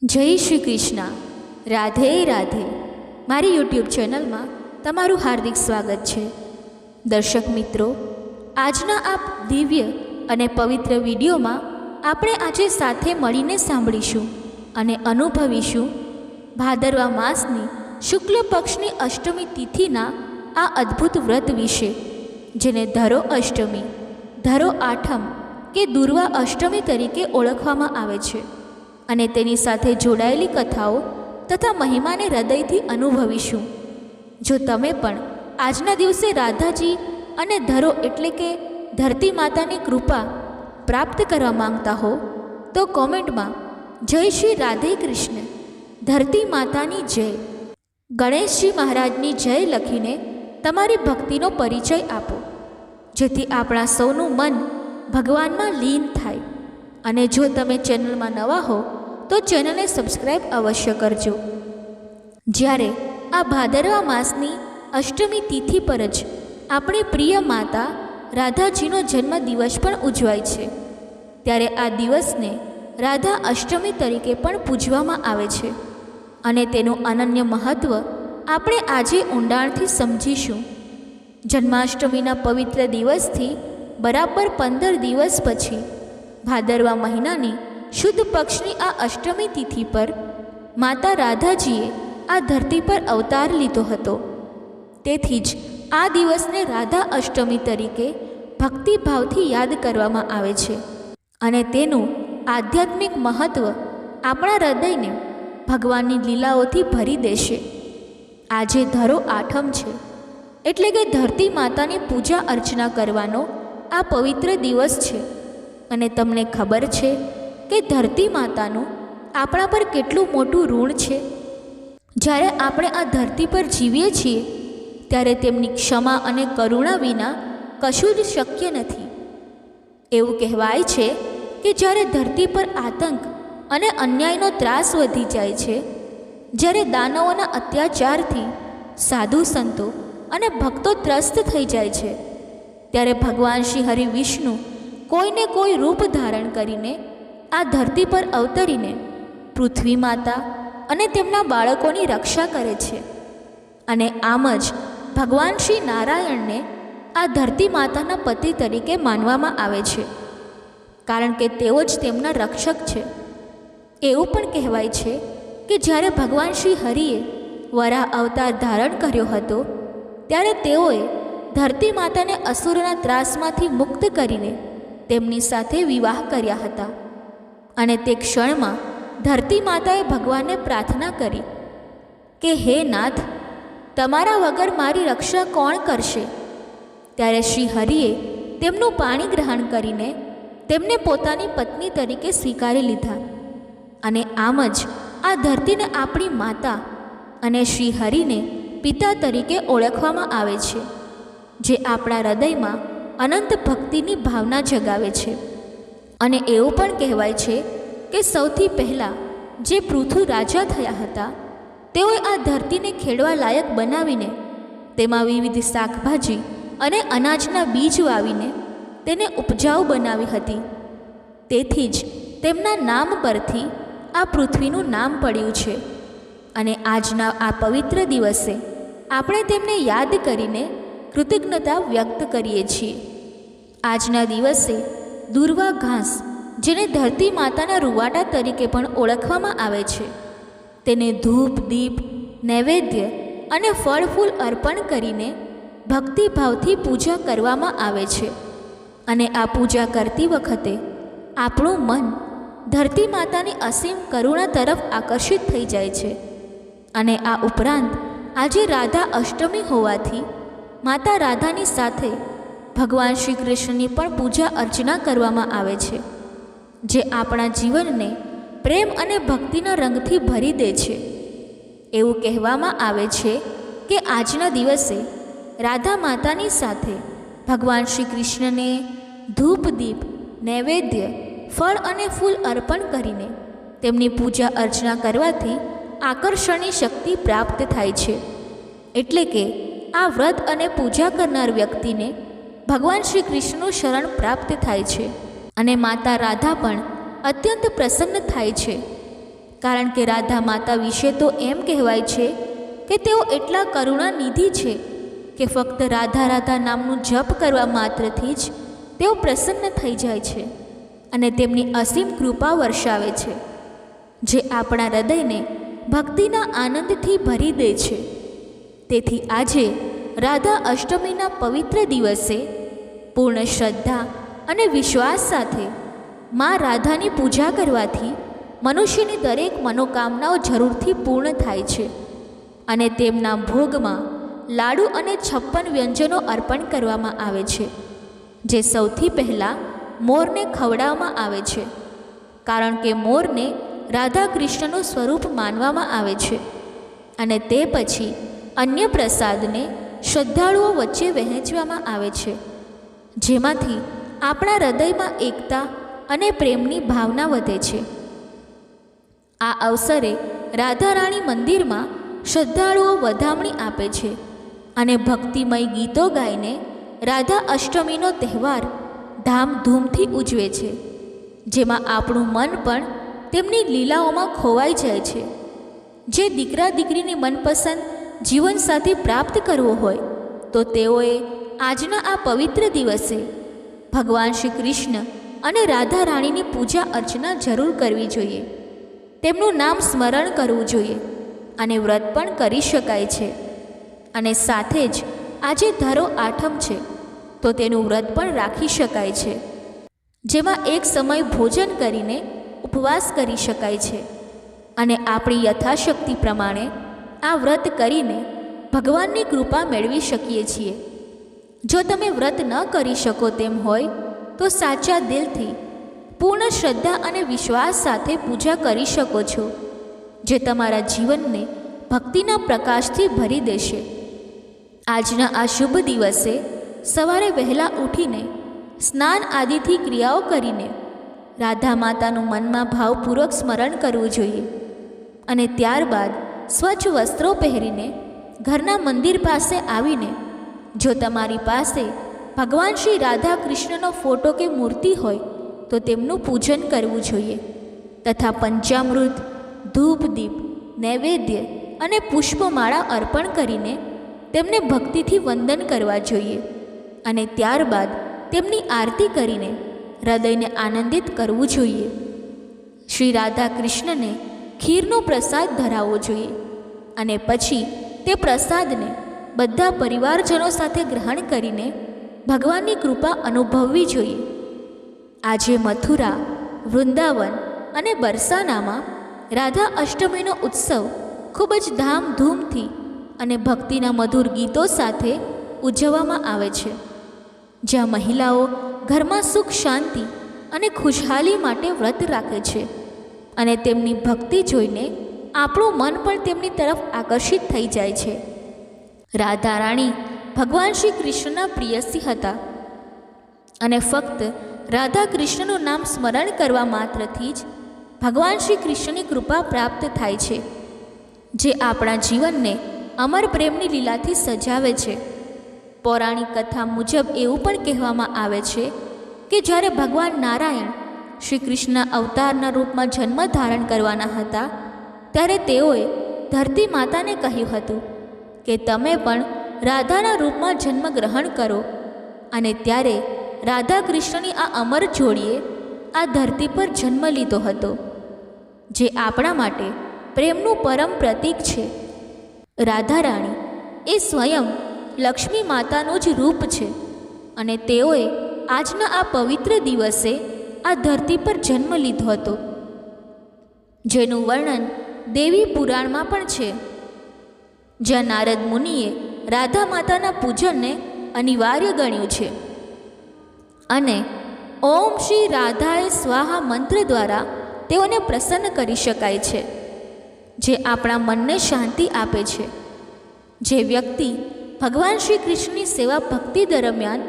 જય શ્રી કૃષ્ણ. રાધે રાધે. મારી યુટ્યુબ ચેનલમાં તમારું હાર્દિક સ્વાગત છે. દર્શક મિત્રો, આજના આ દિવ્ય અને પવિત્ર વિડીયોમાં આપણે આજે સાથે મળીને સાંભળીશું અને અનુભવીશું ભાદરવા માસની શુક્લ પક્ષની અષ્ટમી તિથિના આ અદ્ભુત વ્રત વિશે, જેને ધરો અષ્ટમી, ધરો આઠમ કે દુર્વા અષ્ટમી તરીકે ઓળખવામાં આવે છે. અને તેની સાથે જોડાયેલી કથાઓ તથા મહિમાને હૃદયથી અનુભવીશું. જો તમે પણ આજના દિવસે રાધાજી અને ધરો એટલે કે ધરતી માતાની કૃપા પ્રાપ્ત કરવા માંગતા હો તો કોમેન્ટમાં જય શ્રી રાધે કૃષ્ણ, ધરતી માતાની જય, ગણેશજી મહારાજની જય લખીને તમારી ભક્તિનો પરિચય આપો, જેથી આપણા સૌનું મન ભગવાનમાં લીન થાય. અને જો તમે ચેનલમાં નવા હો તો ચેનલને સબસ્ક્રાઈબ અવશ્ય કરજો. જ્યારે આ ભાદરવા માસની અષ્ટમી તિથિ પર જ આપણી પ્રિય માતા રાધાજીનો જન્મદિવસ પણ ઉજવાય છે. ત્યારે આ દિવસને રાધા અષ્ટમી તરીકે પણ પૂજવામાં આવે છે અને તેનું અનન્ય મહત્ત્વ આપણે આજે ઊંડાણથી સમજીશું. જન્માષ્ટમીના પવિત્ર દિવસથી બરાબર 15 દિવસ પછી ભાદરવા મહિનાની શુદ્ધ પક્ષની આ અષ્ટમી તિથિ પર માતા રાધાજીએ આ ધરતી પર અવતાર લીધો હતો. તેથી જ આ દિવસને રાધા અષ્ટમી તરીકે ભક્તિભાવથી યાદ કરવામાં આવે છે અને તેનું આધ્યાત્મિક મહત્ત્વ આપણા હૃદયને ભગવાનની લીલાઓથી ભરી દેશે. આજે ધરો આઠમ છે, એટલે કે ધરતી માતાની પૂજા અર્ચના કરવાનો આ પવિત્ર દિવસ છે. અને તમને ખબર છે કે ધરતી માતાનું આપણા પર કેટલું મોટું ઋણ છે. જ્યારે આપણે આ ધરતી પર જીવીએ છીએ ત્યારે તેમની ક્ષમા અને કરુણા વિના કશું જ શક્ય નથી. એવું કહેવાય છે કે જ્યારે ધરતી પર આતંક અને અન્યાયનો ત્રાસ વધી જાય છે, જ્યારે દાનવોના અત્યાચારથી સાધુ સંતો અને ભક્તો ત્રસ્ત થઈ જાય છે, ત્યારે ભગવાન શ્રી હરિ વિષ્ણુ કોઈને કોઈ રૂપ ધારણ કરીને આ ધરતી પર અવતરીને પૃથ્વી માતા અને તેમના બાળકોની રક્ષા કરે છે. અને આમ જ ભગવાન શ્રી નારાયણને આ ધરતી માતાના પતિ તરીકે માનવામાં આવે છે, કારણ કે તેઓ જ તેમના રક્ષક છે. એવું પણ કહેવાય છે કે જ્યારે ભગવાન શ્રી હરિએ વરાહ અવતાર ધારણ કર્યો હતો ત્યારે તેઓએ ધરતી માતાને અસુરોના ત્રાસમાંથી મુક્ત કરીને તેમની સાથે વિવાહ કર્યા હતા. અને તે ક્ષણમાં ધરતી માતાએ ભગવાનને પ્રાર્થના કરી કે હે નાથ, તમારા વગર મારી રક્ષા કોણ કરશે? ત્યારે શ્રી હરિએ તેમનું પાણી ગ્રહણ કરીને તેમને પોતાની પત્ની તરીકે સ્વીકારી લીધા. અને આમ જ આ ધરતીને આપણી માતા અને શ્રી હરિને પિતા તરીકે ઓળખવામાં આવે છે, જે આપણા હૃદયમાં અનંત ભક્તિની ભાવના જગાવે છે. અને એવું પણ કહેવાય છે કે સૌથી પહેલાં જે પૃથુ રાજા થયા હતા તેઓએ આ ધરતીને ખેડવા લાયક બનાવીને તેમાં વિવિધ શાકભાજી અને અનાજના બીજ વાવીને તેને ઉપજાઉ બનાવી હતી. તેથી જ તેમના નામ પરથી આ પૃથ્વીનું નામ પડ્યું છે. અને આજના આ પવિત્ર દિવસે આપણે તેમને યાદ કરીને કૃતજ્ઞતા વ્યક્ત કરીએ છીએ. આજના દિવસે દુર્વા ઘાસ, જેને ધરતી માતાના રૂવાટા તરીકે પણ ઓળખવામાં આવે છે, તેને ધૂપ, દીપ, નૈવેદ્ય અને ફળ ફૂલ અર્પણ કરીને ભક્તિભાવથી પૂજા કરવામાં આવે છે. અને આ પૂજા કરતી વખતે આપણું મન ધરતી માતાની અસીમ કરુણા તરફ આકર્ષિત થઈ જાય છે. અને આ ઉપરાંત આજે રાધા અષ્ટમી હોવાથી માતા રાધાની સાથે ભગવાન શ્રી કૃષ્ણની પણ પૂજા અર્ચના કરવામાં આવે છે, જે આપણા જીવનને પ્રેમ અને ભક્તિના રંગથી ભરી દે છે. એવું કહેવામાં આવે છે કે આજના દિવસે રાધા માતાની સાથે ભગવાન શ્રી કૃષ્ણને ધૂપ, દીપ, નૈવેદ્ય, ફળ અને ફૂલ અર્પણ કરીને તેમની પૂજા અર્ચના કરવાથી આકર્ષણની શક્તિ પ્રાપ્ત થાય છે. એટલે કે આ વ્રત અને પૂજા કરનાર વ્યક્તિને ભગવાન શ્રી કૃષ્ણનું શરણ પ્રાપ્ત થાય છે અને માતા રાધા પણ અત્યંત પ્રસન્ન થાય છે. કારણ કે રાધા માતા વિશે તો એમ કહેવાય છે કે તેઓ એટલા કરુણાનિધિ છે કે ફક્ત રાધા રાધા નામનું જપ કરવા માત્રથી જ તેઓ પ્રસન્ન થઈ જાય છે અને તેમની અસીમ કૃપા વર્ષાવે છે, જે આપણા હૃદયને ભક્તિના આનંદથી ભરી દે છે. તેથી આજે રાધા અષ્ટમીના પવિત્ર દિવસે પૂર્ણ શ્રદ્ધા અને વિશ્વાસ સાથે મા રાધાની પૂજા કરવાથી મનુષ્યની દરેક મનોકામનાઓ જરૂરથી પૂર્ણ થાય છે અને તેમના ભોગમાં લાડુ અને 56 વ્યંજનો અર્પણ કરવામાં આવે છે, જે સૌથી પહેલાં મોરને ખવડાવવામાં આવે છે, કારણ કે મોરને રાધા કૃષ્ણનું સ્વરૂપ માનવામાં આવે છે. અને તે પછી અન્ય પ્રસાદને શ્રદ્ધાળુઓ વચ્ચે વહેંચવામાં આવે છે, જેમાંથી આપણા હૃદયમાં એકતા અને પ્રેમની ભાવના વધે છે. આ અવસરે રાધા રાણી મંદિરમાં શ્રદ્ધાળુઓ વધામણી આપે છે અને ભક્તિમય ગીતો ગાઈને રાધા અષ્ટમીનો તહેવાર ધામધૂમથી ઉજવે છે, જેમાં આપણું મન પણ તેમની લીલાઓમાં ખોવાઈ જાય છે. જે દીકરા દીકરીની મનપસંદ જીવનસાથી પ્રાપ્ત કરવો હોય તો તેઓએ આજના આ પવિત્ર દિવસે ભગવાન શ્રી કૃષ્ણ અને રાધા રાણીની પૂજા અર્ચના જરૂર કરવી જોઈએ. તેમનું નામ સ્મરણ કરવું જોઈએ અને વ્રત પણ કરી શકાય છે. અને સાથે જ આજે ધરો આઠમ છે તો તેનું વ્રત પણ રાખી શકાય છે, જેમાં એક સમય ભોજન કરીને ઉપવાસ કરી શકાય છે અને આપણી યથાશક્તિ પ્રમાણે આ વ્રત કરીને ભગવાનની કૃપા મેળવી શકીએ છીએ. જો તમે વ્રત ન કરી શકો તેમ હોય તો સાચા દિલથી પૂર્ણ શ્રદ્ધા અને વિશ્વાસ સાથે પૂજા કરી શકો છો, જે તમારા જીવનને ભક્તિના પ્રકાશથી ભરી દેશે. આજના આ શુભ દિવસે સવારે વહેલા ઉઠીને સ્નાન આદિથી ક્રિયાઓ કરીને રાધા માતાનું મનમાં ભાવપૂર્વક સ્મરણ કરવું જોઈએ અને ત્યારબાદ સ્વચ્છ વસ્ત્રો પહેરીને ઘરના મંદિર પાસે આવીને જો તમારી પાસે ભગવાન શ્રી રાધા કૃષ્ણનો ફોટો કે મૂર્તિ હોય તો તેમનું પૂજન કરવું જોઈએ તથા પંચામૃત, ધૂપ, દીપ, નૈવેદ્ય અને પુષ્પમાળા અર્પણ કરીને તેમને ભક્તિથી વંદન કરવા જોઈએ અને ત્યારબાદ તેમની આરતી કરીને હૃદયને આનંદિત કરવું જોઈએ. શ્રી રાધા કૃષ્ણને ખીરનો પ્રસાદ ધરાવવો જોઈએ અને પછી તે પ્રસાદને બધા પરિવારજનો સાથે ગ્રહણ કરીને ભગવાનની કૃપા અનુભવવી જોઈએ. આજે મથુરા, વૃંદાવન અને બરસાનામાં રાધા અષ્ટમીનો ઉત્સવ ખૂબ જ ધામધૂમથી અને ભક્તિના મધુર ગીતો સાથે ઉજવવામાં આવે છે, જ્યાં મહિલાઓ ઘરમાં સુખ, શાંતિ અને ખુશહાલી માટે વ્રત રાખે છે અને તેમની ભક્તિ જોઈને આપણું મન પણ તેમની તરફ આકર્ષિત થઈ જાય છે. રાધા રાણી ભગવાન શ્રી કૃષ્ણના પ્રિયસી હતા અને ફક્ત રાધા કૃષ્ણનું નામ સ્મરણ કરવા માત્રથી જ ભગવાન શ્રી કૃષ્ણની કૃપા પ્રાપ્ત થાય છે, જે આપણા જીવનને અમર પ્રેમની લીલાથી સજાવે છે. પૌરાણિક કથા મુજબ એવું પણ કહેવામાં આવે છે કે જ્યારે ભગવાન નારાયણ શ્રી કૃષ્ણ અવતારના રૂપમાં જન્મ ધારણ કરવાના હતા ત્યારે તેઓએ ધરતી માતાને કહ્યું હતું કે તમે પણ રાધાના રૂપમાં જન્મ ગ્રહણ કરો અને ત્યારે રાધા કૃષ્ણની આ અમર જોડીએ આ ધરતી પર જન્મ લીધો હતો, જે આપણા માટે પ્રેમનું પરમ પ્રતીક છે. રાધા રાણી એ સ્વયં લક્ષ્મી માતાનું જ રૂપ છે અને તેઓએ આજના આ પવિત્ર દિવસે આ ધરતી પર જન્મ લીધો હતો, જેનું વર્ણન દેવી પુરાણમાં પણ છે, જ્યાં નારદ મુનિએ રાધા માતાના પૂજનને અનિવાર્ય ગણ્યું છે અને ઓમ શ્રી રાધાએ સ્વાહા મંત્ર દ્વારા તેઓને પ્રસન્ન કરી શકાય છે, જે આપણા મનને શાંતિ આપે છે. જે વ્યક્તિ ભગવાન શ્રી કૃષ્ણની સેવા ભક્તિ દરમિયાન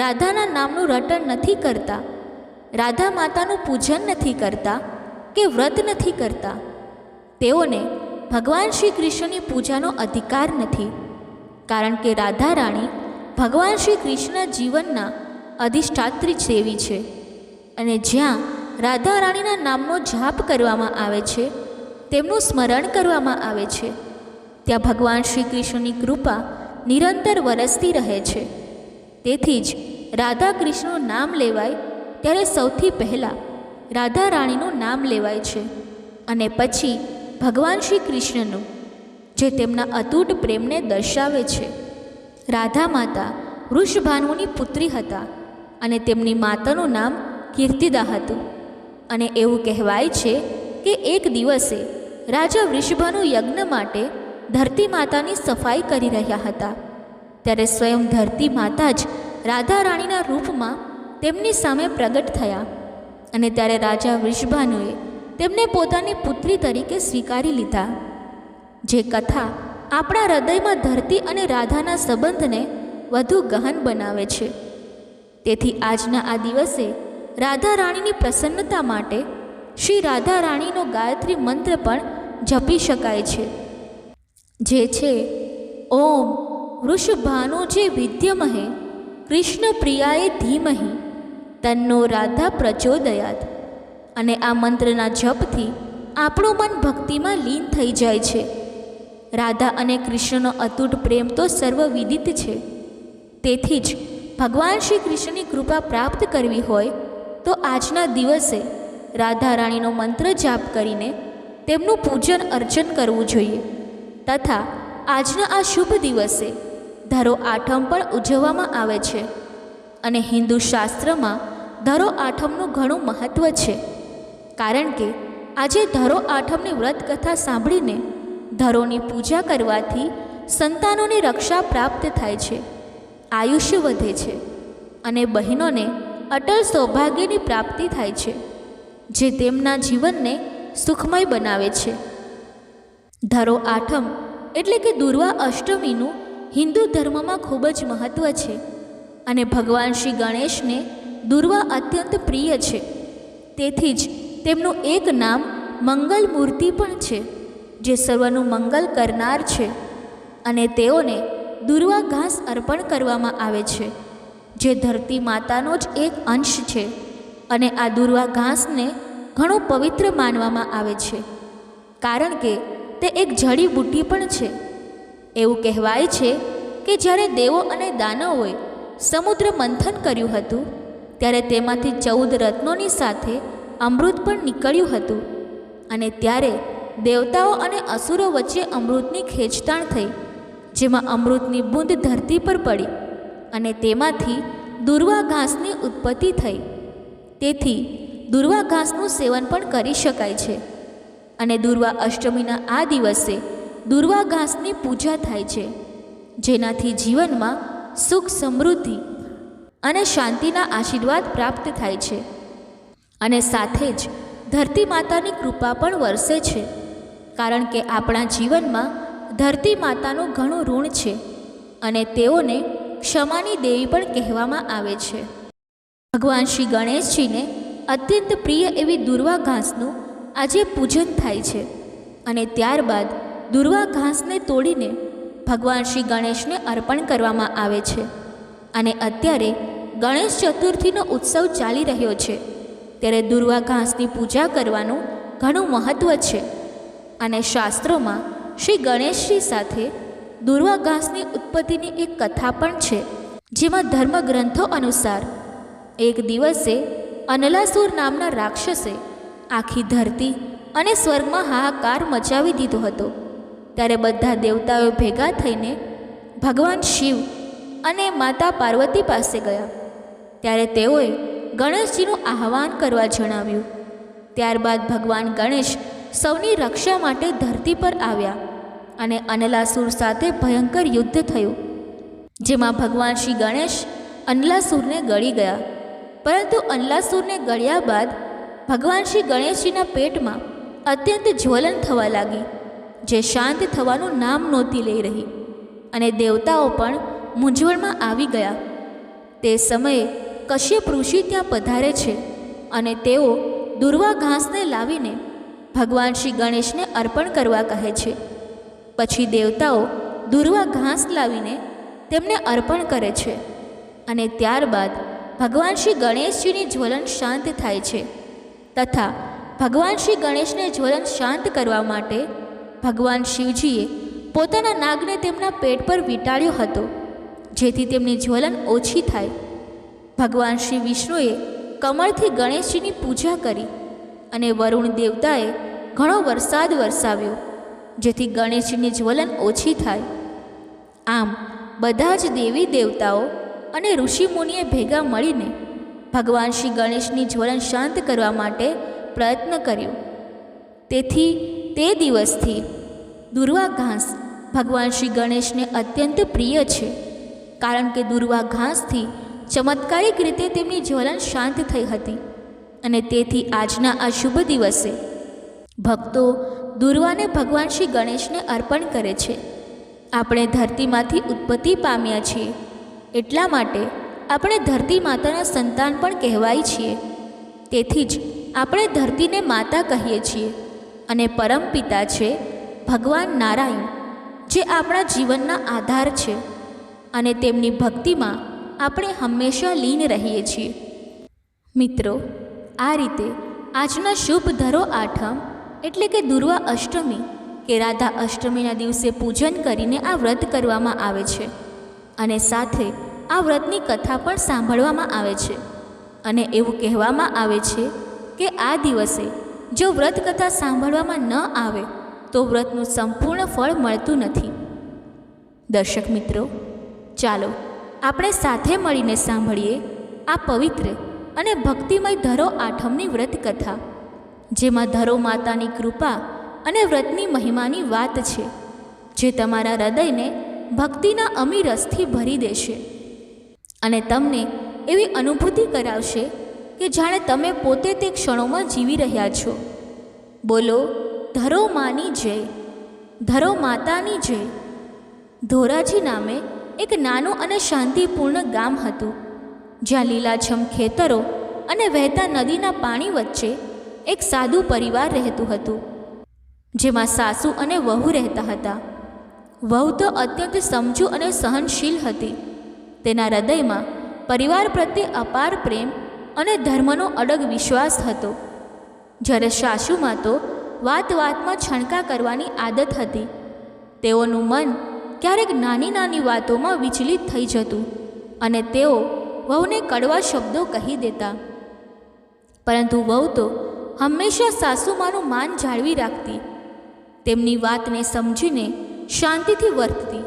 રાધાના નામનું રટણ નથી કરતા, રાધા માતાનું પૂજન નથી કરતા કે વ્રત નથી કરતા, તેઓને ભગવાન શ્રી કૃષ્ણની પૂજાનો અધિકાર નથી, કારણ કે રાધા રાણી ભગવાન શ્રી કૃષ્ણ જીવનના અધિષ્ઠાત્રી દેવી છે અને જ્યાં રાધા રાણીના નામનો જાપ કરવામાં આવે છે તેમનું સ્મરણ કરવામાં આવે છે. ત્યાં ભગવાન શ્રી કૃષ્ણની કૃપા નિરંતર વરસતી રહે છે. તેથી જ રાધા કૃષ્ણનું નામ લેવાય ત્યારે સૌથી પહેલાં રાધા રાણીનું નામ લેવાય છે અને પછી ભગવાન શ્રી કૃષ્ણનું, જે તેમના અતૂટ પ્રેમને દર્શાવે છે. રાધા માતા વૃષભાનુની પુત્રી હતા અને તેમની માતાનું નામ કીર્તિદા હતું. અને એવું કહેવાય છે કે એક દિવસે રાજા વૃષભાનુ યજ્ઞ માટે ધરતી માતાની સફાઈ કરી રહ્યા હતા. ત્યારે સ્વયં ધરતી માતા જ રાધા રાણીના રૂપમાં તેમની સામે પ્રગટ થયા અને ત્યારે રાજા વૃષભાનુએ તેમને પોતાની પુત્રી તરીકે સ્વીકારી લીધા. જે કથા આપણા હૃદયમાં ધરતી અને રાધાના સંબંધને વધુ ગહન બનાવે છે. તેથી આજના આ દિવસે રાધા રાણીની પ્રસન્નતા માટે શ્રી રાધા રાણીનો ગાયત્રી મંત્ર પણ જપી શકાય છે, જે છે ઓમ વૃષભાનો જે વિદ્યમહે કૃષ્ણ પ્રિયાએ ધીમહી તન્નો રાધા પ્રચોદયાત. અને આ મંત્રના જપથી આપણું મન ભક્તિમાં લીન થઈ જાય છે. રાધા અને કૃષ્ણનો અતૂટ પ્રેમ તો સર્વવિદિત છે. તેથી જ ભગવાન શ્રી કૃષ્ણની કૃપા પ્રાપ્ત કરવી હોય તો આજના દિવસે રાધા રાણીનો મંત્ર જાપ કરીને તેમનું પૂજન અર્ચન કરવું જોઈએ. તથા આજના આ શુભ દિવસે ધરો આઠમ પણ ઉજવવામાં આવે છે અને હિન્દુ શાસ્ત્રમાં ધરો આઠમનું ઘણું મહત્ત્વ છે. કારણ કે આજે ધરો આઠમની વ્રત કથા સાંભળીને ધરોની પૂજા કરવાથી સંતાનોની રક્ષા પ્રાપ્ત થાય છે, આયુષ્ય વધે છે અને બહેનોને અટલ સૌભાગ્યની પ્રાપ્તિ થાય છે, જે તેમના જીવનને સુખમય બનાવે છે. ધરો આઠમ એટલે કે દુર્વા અષ્ટમીનું હિન્દુ ધર્મમાં ખૂબ જ મહત્ત્વ છે અને ભગવાન શ્રી ગણેશને દુર્વા અત્યંત પ્રિય છે. તેથી જ તેમનું એક નામ મંગલ મૂર્તિ પણ છે, જે સર્વનું મંગલ કરનાર છે. અને તેઓને દુર્વા ઘાસ અર્પણ કરવામાં આવે છે, જે ધરતી માતાનો જ એક અંશ છે. અને આ દુર્વા ઘાસને ઘણું પવિત્ર માનવામાં આવે છે, કારણ કે તે એક જડીબુટ્ટી પણ છે. એવું કહેવાય છે કે જ્યારે દેવો અને દાનવોએ સમુદ્ર મંથન કર્યું હતું ત્યારે તેમાંથી 14 રત્નોની સાથે અમૃત પણ નીકળ્યું હતું. અને ત્યારે દેવતાઓ અને અસુરો વચ્ચે અમૃતની ખેંચતાણ થઈ, જેમાં અમૃતની બૂંદ ધરતી પર પડી અને તેમાંથી દુર્વા ઘાસની ઉત્પત્તિ થઈ. તેથી દુર્વા ઘાસનું સેવન પણ કરી શકાય છે. અને દુર્વા અષ્ટમીના આ દિવસે દુર્વા ઘાસની પૂજા થાય છે, જેનાથી જીવનમાં સુખ, સમૃદ્ધિ અને શાંતિના આશીર્વાદ પ્રાપ્ત થાય છે. અને સાથે જ ધરતી માતાની કૃપા પણ વરસે છે, કારણ કે આપણા જીવનમાં ધરતી માતાનું ઘણું ઋણ છે અને તેઓને ક્ષમાની દેવી પણ કહેવામાં આવે છે. ભગવાન શ્રી ગણેશજીને અત્યંત પ્રિય એવી દુર્વા ઘાસનું આજે પૂજન થાય છે અને ત્યારબાદ દુર્વા ઘાસને તોડીને ભગવાન શ્રી ગણેશને અર્પણ કરવામાં આવે છે. અને અત્યારે ગણેશ ચતુર્થીનો ઉત્સવ ચાલી રહ્યો છે, ત્યારે દુર્વા ઘાસની પૂજા કરવાનું ઘણું મહત્ત્વ છે. અને શાસ્ત્રોમાં શ્રી ગણેશજી સાથે દુર્વા ઘાસની ઉત્પત્તિની એક કથા પણ છે, જેમાં ધર્મગ્રંથો અનુસાર એક દિવસે અનલાસુર નામના રાક્ષસે આખી ધરતી અને સ્વર્ગમાં હાહાકાર મચાવી દીધો હતો. ત્યારે બધા દેવતાઓ ભેગા થઈને ભગવાન શિવ અને માતા પાર્વતી પાસે ગયા. ત્યારે તેઓએ ગણેશજીનું આહ્વાન કરવા જણાવ્યું. ત્યારબાદ ભગવાન ગણેશ સૌની રક્ષા માટે ધરતી પર આવ્યા અને અનલાસુર સાથે ભયંકર યુદ્ધ થયું, જેમાં ભગવાન શ્રી ગણેશ અનલાસુરને ગળી ગયા. પરંતુ અનલાસુરને ગળ્યા બાદ ભગવાન શ્રી ગણેશજીના પેટમાં અત્યંત જ્વલન થવા લાગી, જે શાંત થવાનું નામ નહોતી લઈ રહી. અને દેવતાઓ પણ મૂંઝવણમાં આવી ગયા. તે સમયે કશ્યપ ઋષિ ત્યાં પધારે છે અને તેઓ દુર્વા ઘાસને લાવીને ભગવાન શ્રી ગણેશને અર્પણ કરવા કહે છે. પછી દેવતાઓ દુર્વા ઘાસ લાવીને તેમને અર્પણ કરે છે અને ત્યારબાદ ભગવાન શ્રી ગણેશજીની જ્વલન શાંત થાય છે તથા ભગવાન શ્રી ગણેશને જ્વલન શાંત કરવા માટે ભગવાન શિવજીએ પોતાના નાગને તેમના પેટ પર વીંટાળ્યો હતો, જેથી તેમની જ્વલન ઓછી થાય. ભગવાન શ્રી વિષ્ણુએ કમળથી ગણેશજીની પૂજા કરી અને વરુણ દેવતાએ ઘણો વરસાદ વરસાવ્યો, જેથી ગણેશજીની જ્વલન ઓછી થાય. આમ બધા જ દેવી દેવતાઓ અને ઋષિમુનિએ ભેગા મળીને ભગવાન શ્રી ગણેશની જ્વલન શાંત કરવા માટે પ્રયત્ન કર્યો. તેથી તે દિવસથી દુર્વા ઘાસ ભગવાન શ્રી ગણેશને અત્યંત પ્રિય છે, કારણ કે દુર્વા ઘાસથી ચમત્કારિક રીતે તેમની જ્વલન શાંત થઈ હતી. અને તેથી આજના આ શુભ દિવસે ભક્તો દુર્વાને ભગવાન શ્રી ગણેશને અર્પણ કરે છે. આપણે ધરતીમાંથી ઉત્પત્તિ પામ્યા છીએ, એટલા માટે આપણે ધરતી માતાના સંતાન પણ કહેવાય છીએ. તેથી જ આપણે ધરતીને માતા કહીએ છીએ. અને પરમપિતા છે ભગવાન નારાયણ, જે આપણા જીવનના આધાર છે. અને તેમની ભક્તિમાં આપણે હંમેશા લીન રહીએ છીએ. મિત્રો, આ રીતે આજના શુભ ધરો આઠમ એટલે કે દુર્વા અષ્ટમી કે રાધા અષ્ટમીના દિવસે પૂજન કરીને આ વ્રત કરવામાં આવે છે. અને સાથે આ વ્રતની કથા પણ સાંભળવામાં આવે છે. અને એવું કહેવામાં આવે છે કે આ દિવસે જો વ્રત કથા સાંભળવામાં ન આવે તો વ્રતનું સંપૂર્ણ ફળ મળતું નથી. દર્શક મિત્રો, ચાલો આપણે સાથે મળીને સાંભળીએ આ પવિત્ર અને ભક્તિમય ધરો આઠમની વ્રત કથા, જેમાં ધરો માતાની કૃપા અને વ્રતની મહિમાની વાત છે, જે તમારા હૃદયને ભક્તિના અમી રસથી ભરી દેશે અને તમને એવી અનુભૂતિ કરાવશે કે જાણે તમે પોતે તે ક્ષણોમાં જીવી રહ્યા છો. બોલો ધરો માની જય, ધરો માતાની જય. ધોરાજી નામે એક નાનું અને શાંતિપૂર્ણ ગામ હતું, જ્યાં લીલાછમ ખેતરો અને વહેતા નદીના પાણી વચ્ચે એક સાદું પરિવાર રહેતું હતું, જેમાં સાસુ અને વહુ રહેતા હતા. વહુ તો અત્યંત સમજુ અને સહનશીલ હતી. તેના હૃદયમાં પરિવાર પ્રત્યે અપાર પ્રેમ અને ધર્મનો અડગ વિશ્વાસ હતો. જ્યારે સાસુમાં તો વાત વાતમાં છણકા કરવાની આદત હતી. તેઓનું મન ક્યારેક નાની નાની વાતોમાં વિચલિત થઈ જતું અને તેઓ વહુને કડવા શબ્દો કહી દેતા. પરંતુ વહુ તો હંમેશા સાસુમાનું માન જાળવી રાખતી, તેમની વાતને સમજીને શાંતિથી વર્તતી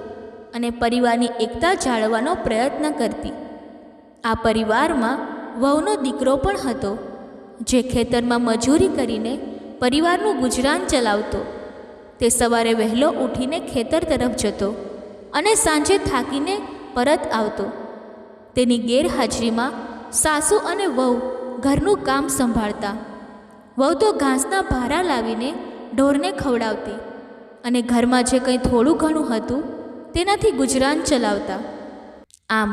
અને પરિવારની એકતા જાળવવાનો પ્રયત્ન કરતી. આ પરિવારમાં વહુનો દીકરો પણ હતો, જે ખેતરમાં મજૂરી કરીને પરિવારનું ગુજરાન ચલાવતો. તે સવારે વહેલો ઉઠીને ખેતર તરફ જતો અને સાંજે થાકીને પરત આવતો. તેની ગેરહાજરીમાં સાસુ અને વહુ ઘરનું કામ સંભાળતા. વહુ તો ઘાસના ભારા લાવીને ઢોરને ખવડાવતી અને ઘરમાં જે કંઈ થોડું ઘણું હતું તેનાથી ગુજરાન ચલાવતા. આમ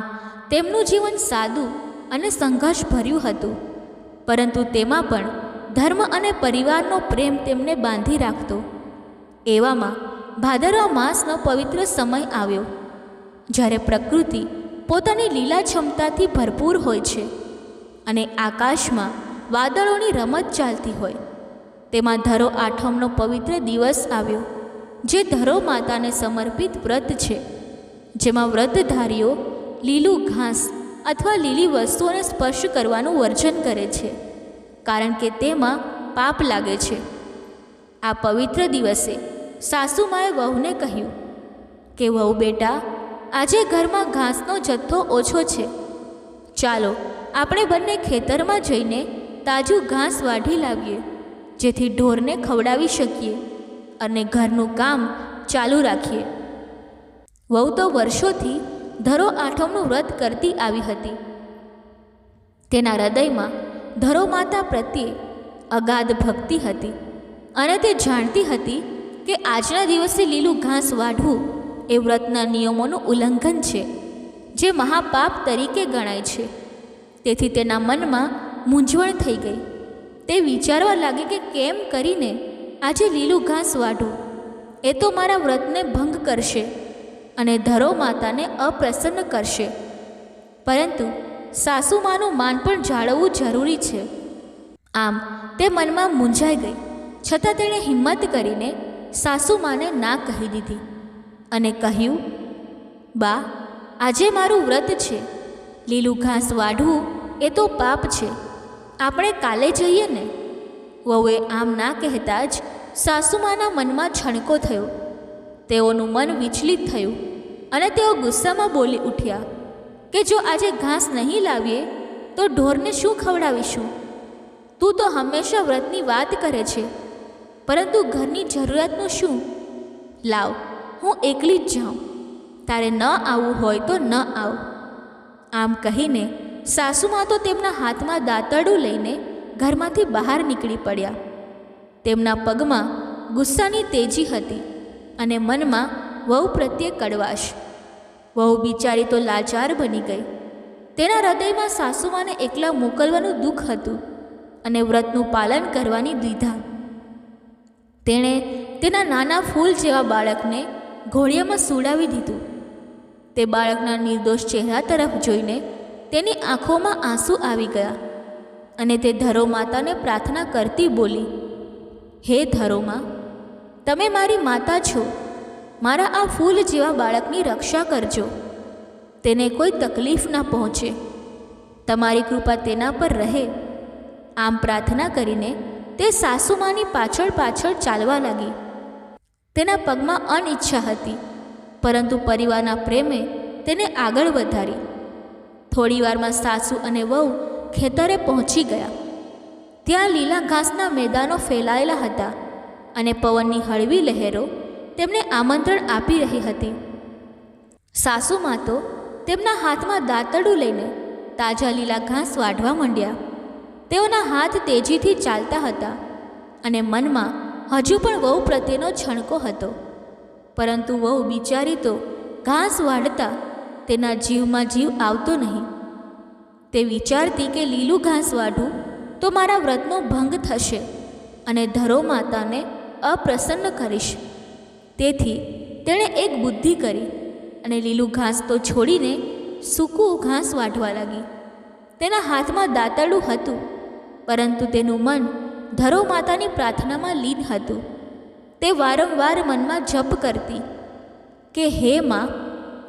તેમનું જીવન સાદું અને સંઘર્ષભર્યું હતું, પરંતુ તેમાં પણ ધર્મ અને પરિવારનો પ્રેમ તેમને બાંધી રાખતો. એવામાં ભાદરવા માસનો પવિત્ર સમય આવ્યો, જ્યારે પ્રકૃતિ પોતાની લીલાછમતાથી ભરપૂર હોય છે અને આકાશમાં વાદળોની રમત ચાલતી હોય. તેમાં ધરો આઠમનો પવિત્ર દિવસ આવ્યો, જે ધરો માતાને સમર્પિત વ્રત છે, જેમાં વ્રતધારીઓ લીલું ઘાસ અથવા લીલી વસ્તુઓને સ્પર્શ કરવાનું વર્જન કરે છે, કારણ કે તેમાં પાપ લાગે છે. આ પવિત્ર દિવસે સાસુમાએ વહુને કહ્યું કે વહુ બેટા, આજે ઘરમાં ઘાસનો જથ્થો ઓછો છે. ચાલો આપણે બંને ખેતરમાં જઈને તાજું ઘાસ વાઢી લાવીએ, જેથી ઢોરને ખવડાવી શકીએ અને ઘરનું કામ ચાલુ રાખીએ. વહુ તો વર્ષોથી ધરો આઠમનું વ્રત કરતી આવી હતી. તેના હૃદયમાં ધરો માતા પ્રત્યે અગાધ ભક્તિ હતી અને તે જાણતી હતી કે આજના દિવસે લીલું ઘાસ વાઢવું એ વ્રતના નિયમોનું ઉલ્લંઘન છે, જે મહાપાપ તરીકે ગણાય છે. તેથી તેના મનમાં મૂંઝવણ થઈ ગઈ. તે વિચારવા લાગી કે કેમ કરીને આજે લીલું ઘાસ વાઢું? એ તો મારા વ્રતને ભંગ કરશે અને ધરો માતાને અપ્રસન્ન કરશે. પરંતુ સાસુમાનું માન પણ જાળવવું જરૂરી છે. આમ તે મનમાં મૂંઝાઈ ગઈ, છતાં તેણે હિંમત કરીને સાસુમાને ના કહી દીધી અને કહ્યું, બા, આજે મારું વ્રત છે. લીલું ઘાસ વાઢવું એ તો પાપ છે. આપણે કાલે જઈએ ને. વહુએ આમ ના કહેતા જ સાસુમાના મનમાં છણકો થયો. તેઓનું મન વિચલિત થયું અને તેઓ ગુસ્સામાં બોલી ઉઠ્યા કે જો આજે ઘાસ નહીં લાવીએ તો ઢોરને શું ખવડાવીશું? તું તો હંમેશા વ્રતની વાત કરે છે, પરંતુ ઘરની જરૂરિયાતનું શું? લાવ, હું એકલી જ જાઉં. તારે ન આવવું હોય તો ન આવ. આમ કહીને સાસુમાં તો તેમના હાથમાં દાંતરડું લઈને ઘરમાંથી બહાર નીકળી પડ્યા. તેમના પગમાં ગુસ્સાની તેજી હતી અને મનમાં વહુ પ્રત્યે કડવાશ. વહુ બિચારી તો લાચાર બની ગઈ. તેના હૃદયમાં સાસુમાને એકલા મોકલવાનું દુઃખ હતું અને વ્રતનું પાલન કરવાની દ્વિધા. તેણે તેના નાના ફૂલ જેવા બાળકને ઘોડિયામાં સુડાવી દીધું. તે બાળકના નિર્દોષ ચહેરા તરફ જોઈને તેની આંખોમાં આંસુ આવી ગયા અને તે ધરો માતાને પ્રાર્થના કરતી બોલી, હે ધરોમાં, તમે મારી માતા છો. મારા આ ફૂલ જેવા બાળકની રક્ષા કરજો. તેને કોઈ તકલીફ ના પહોંચે. તમારી કૃપા તેના પર રહે. આમ પ્રાર્થના કરીને તે સાસુમાની પાછળ પાછળ ચાલવા લાગી. તેના પગમાં અનિચ્છા હતી, પરંતુ પરિવારના પ્રેમે તેને આગળ વધારી. થોડી વારમાં સાસુ અને વહુ ખેતરે પહોંચી ગયા. ત્યાં લીલા ઘાસના મેદાનો ફેલાયેલા હતા અને પવનની હળવી લહેરો તેમને આમંત્રણ આપી રહી હતી. સાસુમાં તો તેમના હાથમાં દાંતરડું લઈને તાજા લીલા ઘાસ વાઢવા માંડ્યા. તેઓના હાથ તેજીથી ચાલતા હતા અને મનમાં હજુ પણ વહુ પ્રત્યેનો છણકો હતો. પરંતુ વહુ બિચારી તો ઘાસ વાઢતા તેના જીવમાં જીવ આવતો નહીં. તે વિચારતી કે લીલું ઘાસ વાઢું તો મારા વ્રતનો ભંગ થશે અને ધરો માતાને અપ્રસન્ન કરીશ. તેથી તેણે એક બુદ્ધિ કરી અને લીલું ઘાસ તો છોડીને સૂકું ઘાસ વાઢવા લાગી. તેના હાથમાં દાંતરડું હતું, પરંતુ તેનું મન ધરો માતાની પ્રાર્થનામાં લીન હતું. તે વારંવાર મનમાં જપ કરતી કે હે માં,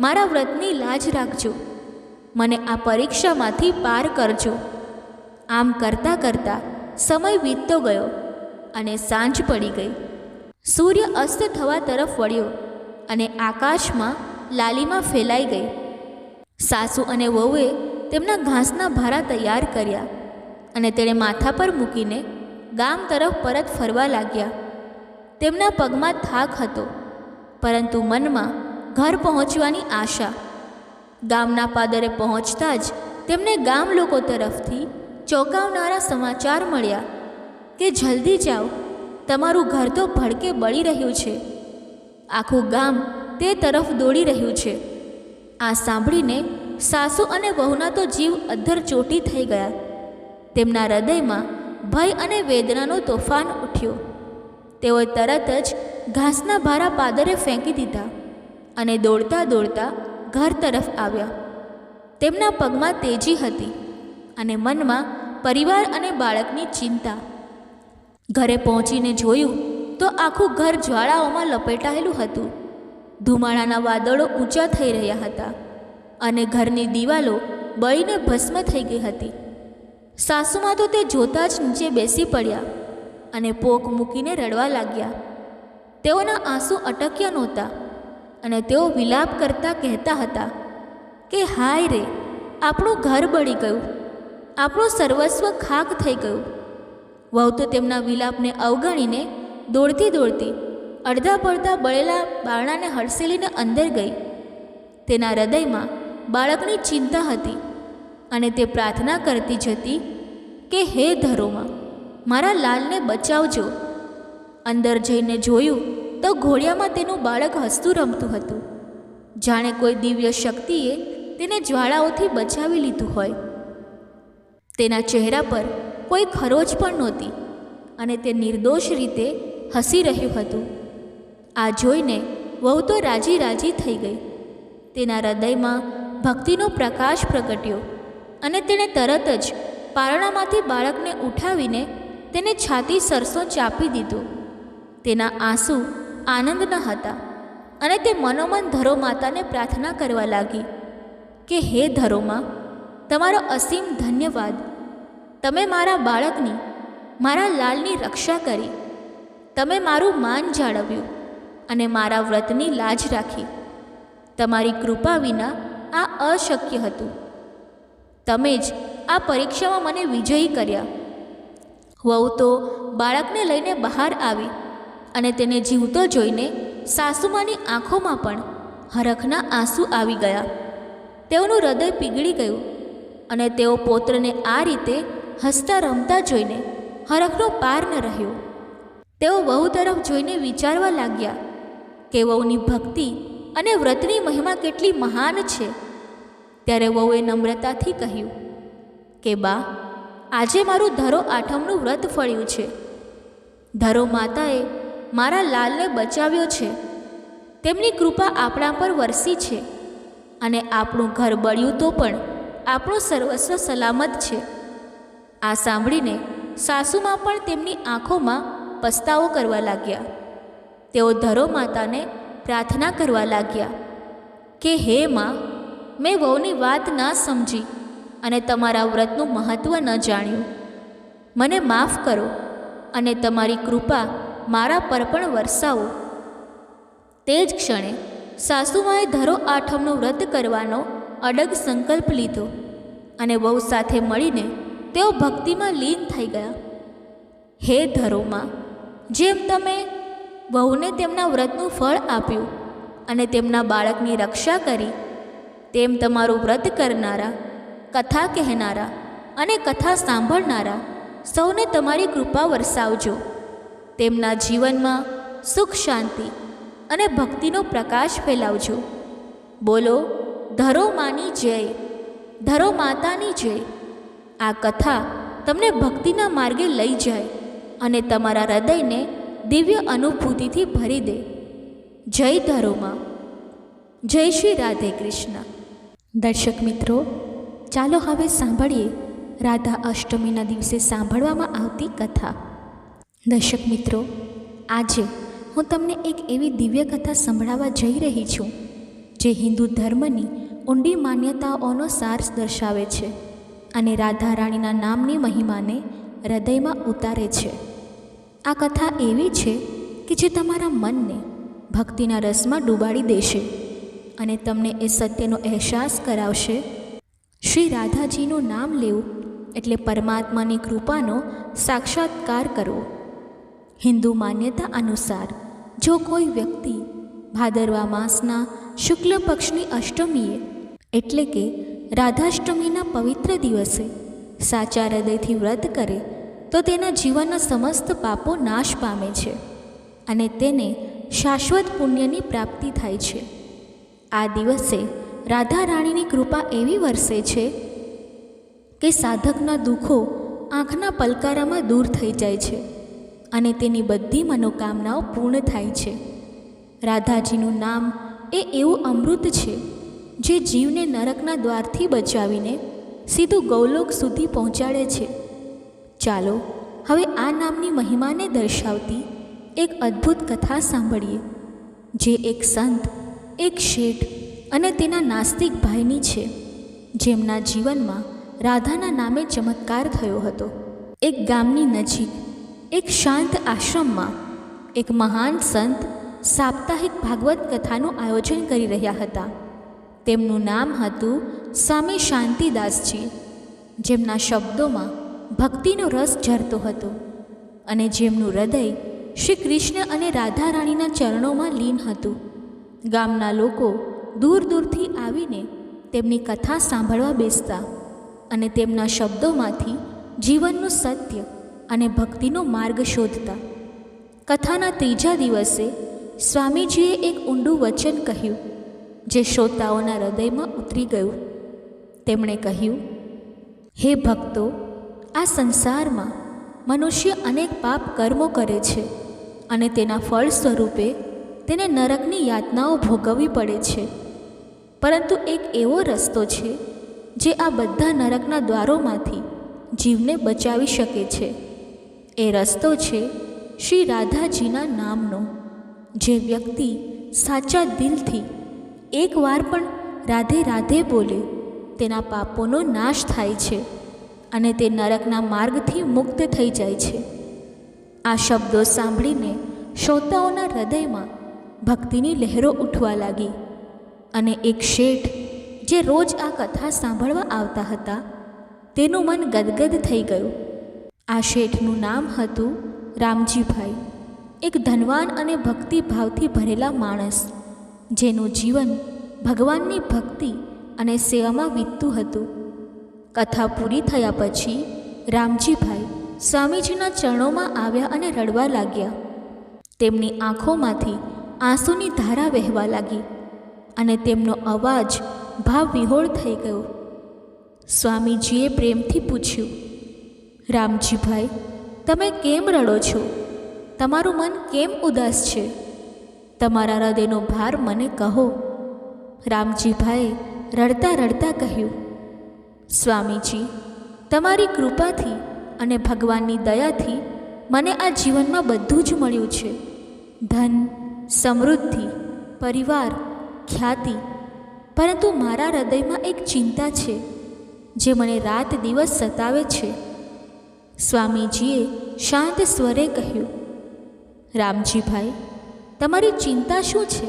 મારા વ્રતની લાજ રાખજો. મને આ પરીક્ષામાંથી પાર કરજો. આમ કરતાં કરતાં સમય વીતતો ગયો અને સાંજ પડી ગઈ. સૂર્ય અસ્ત થવા તરફ વળ્યો અને આકાશમાં લાલીમાં ફેલાઈ ગઈ. સાસુ અને વહુએ તેમના ઘાસના ભારા તૈયાર કર્યા અને તેણે માથા પર મૂકીને ગામ તરફ પરત ફરવા લાગ્યા. તેમના પગમાં થાક હતો, પરંતુ મનમાં ઘર પહોંચવાની આશા. ગામના પાદરે પહોંચતા જ તેમને ગામ લોકો તરફથી ચોંકાવનારા સમાચાર મળ્યા કે જલ્દી જાઓ, તમારું ઘર તો ભડકે બળી રહ્યું છે. આખું ગામ તે તરફ દોડી રહ્યું છે. આ સાંભળીને સાસુ અને વહુના તો જીવ અધ્ધર ચોટી થઈ ગયા. તેમના હૃદયમાં ભય અને વેદનાનો તોફાન ઉઠ્યો. તેઓએ તરત જ ઘાસના ભારા પાદરે ફેંકી દીધા અને દોડતા દોડતા ઘર તરફ આવ્યા. તેમના પગમાં તેજી હતી અને મનમાં પરિવાર અને બાળકની ચિંતા. ઘરે પહોંચીને જોયું તો આખું ઘર જ્વાળાઓમાં લપેટાયેલું હતું. ધુમાડાના વાદળો ઊંચા થઈ રહ્યા હતા અને ઘરની દિવાલો બળીને ભસ્મ થઈ ગઈ હતી. સાસુમાં તો તે જોતાં જ નીચે બેસી પડ્યા અને પોક મૂકીને રડવા લાગ્યા. તેઓના આંસુ અટક્યા નહોતા અને તેઓ વિલાપ કરતાં કહેતા હતા કે હાય રે, આપણું ઘર બળી ગયું, આપણું સર્વસ્વ ખાક થઈ ગયું. વહુ તો તેમના વિલાપને અવગણીને દોડતી દોડતી અડધા પડધા બળેલા બારણાને હડસેલીને અંદર ગઈ. તેના હૃદયમાં બાળકની ચિંતા હતી અને તે પ્રાર્થના કરતી જતી કે હે ધરોમાં, મારા લાલને બચાવજો. અંદર જઈને જોયું તો ઘોડિયામાં તેનું બાળક હસતું રમતું હતું, જાણે કોઈ દિવ્ય શક્તિએ તેને જ્વાળાઓથી બચાવી લીધું હોય. તેના ચહેરા પર કોઈ ખરોચ પણ નહોતી અને તે નિર્દોષ રીતે હસી રહ્યું હતું. આ જોઈને વહુ તો રાજી રાજી થઈ ગઈ. તેના હૃદયમાં ભક્તિનો પ્રકાશ પ્રગટ્યો અને તેણે તરત જ પારણામાંથી બાળકને ઉઠાવીને તેને છાતી સરસો ચાપી દીધું. તેના આંસુ આનંદના હતા અને તે મનોમન ધરો માતાને પ્રાર્થના કરવા લાગી કે હે ધરોમાં, તમારો અસીમ ધન્યવાદ. તમે મારા બાળકની, મારા લાલની રક્ષા કરી. તમે મારું માન જાળવ્યું અને મારા વ્રતની લાજ રાખી. તમારી કૃપા વિના આ અશક્ય હતું. તમે જ આ પરીક્ષામાં મને વિજયી કર્યા. વહુ તો બાળકને લઈને બહાર આવી અને તેને જીવતો જોઈને સાસુમાની આંખોમાં પણ હરખના આંસુ આવી ગયા. તેઓનું હૃદય પીગળી ગયું અને તેઓ પૌત્રને આ રીતે હસતા રમતા જોઈને હરખનો પાર ન રહ્યો. તેઓ વહુ તરફ જોઈને વિચારવા લાગ્યા કે વહુની ભક્તિ અને વ્રતની મહિમા કેટલી મહાન છે. ત્યારે વહુએ નમ્રતાથી કહ્યું કે બા, આજે મારું ધરો આઠમનું વ્રત ફળ્યું છે. ધરો માતાએ મારા લાલને બચાવ્યો છે. તેમની કૃપા આપણા પર વરસી છે અને આપણું ઘર બળ્યું તો પણ આપણું સર્વસ્વ સલામત છે. આ સાંભળીને સાસુમાં પણ તેમની આંખોમાં પસ્તાવો કરવા લાગ્યા. તેઓ ધરો માતાને પ્રાર્થના કરવા લાગ્યા કે હે માં, મેં વહુની વાત ના સમજી અને તમારા વ્રતનું મહત્ત્વ ન જાણ્યું. મને માફ કરો અને તમારી કૃપા મારા પર પણ વરસાવો. તે જ ક્ષણે સાસુમાએ ધરો આઠમનું વ્રત કરવાનો અડગ સંકલ્પ લીધો અને વહુ સાથે મળીને તેઓ ભક્તિમાં લીન થઈ ગયા. હે ધરોમાં, જેમ તમે વહુને તેમના વ્રતનું ફળ આપ્યું અને તેમના બાળકની રક્ષા કરી, તેમ તમારું વ્રત કરનારા, કથા કહેનારા અને કથા સાંભળનારા સૌને તમારી કૃપા વરસાવજો. તેમના જીવનમાં સુખ, શાંતિ અને ભક્તિનો પ્રકાશ ફેલાવજો. બોલો ધરો માની જય, ધરો માતાની જય. આ કથા તમને ભક્તિના માર્ગે લઈ જાય અને તમારા હૃદયને દિવ્ય અનુભૂતિથી ભરી દે. જય ધરોમાં. જય શ્રી રાધે કૃષ્ણ. દર્શક મિત્રો, ચાલો હવે સાંભળીએ રાધા અષ્ટમીના દિવસે સાંભળવામાં આવતી કથા. દર્શક મિત્રો, આજે હું તમને એક એવી દિવ્ય કથા સંભળાવવા જઈ રહી છું જે હિન્દુ ધર્મની ઊંડી માન્યતાઓનો સાર દર્શાવે છે અને રાધા રાણીના નામની મહિમાને હૃદયમાં ઉતારે છે. આ કથા એવી છે કે જે તમારા મનને ભક્તિના રસમાં ડૂબાડી દેશે અને તમને એ સત્યનો અહેસાસ કરાવશે, શ્રી રાધાજીનું નામ લેવું એટલે પરમાત્માની કૃપાનો સાક્ષાત્કાર કરવો. હિન્દુ માન્યતા અનુસાર જો કોઈ વ્યક્તિ ભાદરવા માસના શુક્લ પક્ષની અષ્ટમીએ એટલે કે રાધાષ્ટમીના પવિત્ર દિવસે સાચા હૃદયથી વ્રત કરે તો તેના જીવનના સમસ્ત પાપો નાશ પામે છે અને તેને શાશ્વત પુણ્યની પ્રાપ્તિ થાય છે. આ દિવસે રાધા રાણીની કૃપા એવી વરસે છે કે સાધકના દુઃખો આંખના પલકારામાં દૂર થઈ જાય છે અને તેની બધી મનોકામનાઓ પૂર્ણ થાય છે. રાધાજીનું નામ એ એવું અમૃત છે જે જીવને નરકના દ્વારથી બચાવીને સીધું ગૌલોક સુધી પહોંચાડે છે. ચાલો હવે આ નામની મહિમાને દર્શાવતી એક અદ્ભુત કથા સાંભળીએ, જે એક સંત, એક શેઠ અને તેના નાસ્તિક ભાઈની છે, જેમના જીવનમાં રાધાના નામે ચમત્કાર થયો હતો. એક ગામની નજીક એક શાંત આશ્રમમાં એક મહાન સંત સાપ્તાહિક ભાગવત કથાનું આયોજન કરી રહ્યા હતા. તેમનું નામ હતું સ્વામી શાંતિદાસજી, જેમના શબ્દોમાં ભક્તિનો રસ ઝરતો હતો અને જેમનું હૃદય શ્રી કૃષ્ણ અને રાધા રાણીના ચરણોમાં લીન હતું. ગામના લોકો દૂર દૂરથી આવીને તેમની કથા સાંભળવા બેસતા અને તેમના શબ્દોમાંથી જીવનનું સત્ય અને ભક્તિનો માર્ગ શોધતા. કથાના ત્રીજા દિવસે સ્વામીજીએ એક ઊંડું વચન કહ્યું જે શ્રોતાઓના હૃદયમાં ઉતરી ગયું. તેમણે કહ્યું, હે ભક્તો, આ સંસારમાં મનુષ્ય અનેક પાપ કર્મો કરે છે અને તેના ફળ સ્વરૂપે તેને નરકની યાતનાઓ ભોગવવી પડે છે. પરંતુ એક એવો રસ્તો છે જે આ બધા નરકના દ્વારોમાંથી જીવને બચાવી શકે છે. એ રસ્તો છે શ્રી રાધાજીના નામનો. જે વ્યક્તિ સાચા દિલથી એકવાર પણ રાધે રાધે બોલે તેના પાપોનો નાશ થાય છે અને તે નરકના માર્ગથી મુક્ત થઈ જાય છે. આ શબ્દો સાંભળીને શ્રોતાઓના હૃદયમાં ભક્તિની લહેરો ઉઠવા લાગી અને એક શેઠ જે રોજ આ કથા સાંભળવા આવતા હતા તેનું મન ગદગદ થઈ ગયું. આ શેઠનું નામ હતું રામજીભાઈ, એક ધનવાન અને ભક્તિભાવથી ભરેલા માણસ, જેનું જીવન ભગવાનની ભક્તિ અને સેવામાં વીતતું હતું. કથા પૂરી થયા પછી રામજીભાઈ સ્વામીજીના ચરણોમાં આવ્યા અને રડવા લાગ્યા. તેમની આંખોમાંથી આંસુની ધારા વહેવા લાગી અને તેમનો અવાજ ભાવવિહોળ થઈ ગયો. સ્વામીજીએ પ્રેમથી પૂછ્યું, રામજીભાઈ, તમે કેમ રડો છો? તમારું મન કેમ ઉદાસ છે? તમારા હૃદયનો ભાર મને કહો. રામજીભાઈએ રડતા રડતા કહ્યું, સ્વામીજી, તમારી કૃપાથી અને ભગવાનની દયાથી મને આ જીવનમાં બધું જ મળ્યું છે. ધન, સમૃદ્ધિ, પરિવાર, ખ્યાતિ. પરંતુ મારા હૃદયમાં એક ચિંતા છે જે મને રાત દિવસ સતાવે છે. સ્વામીજીએ શાંત સ્વરે કહ્યું, રામજીભાઈ, તમારી ચિંતા શું છે?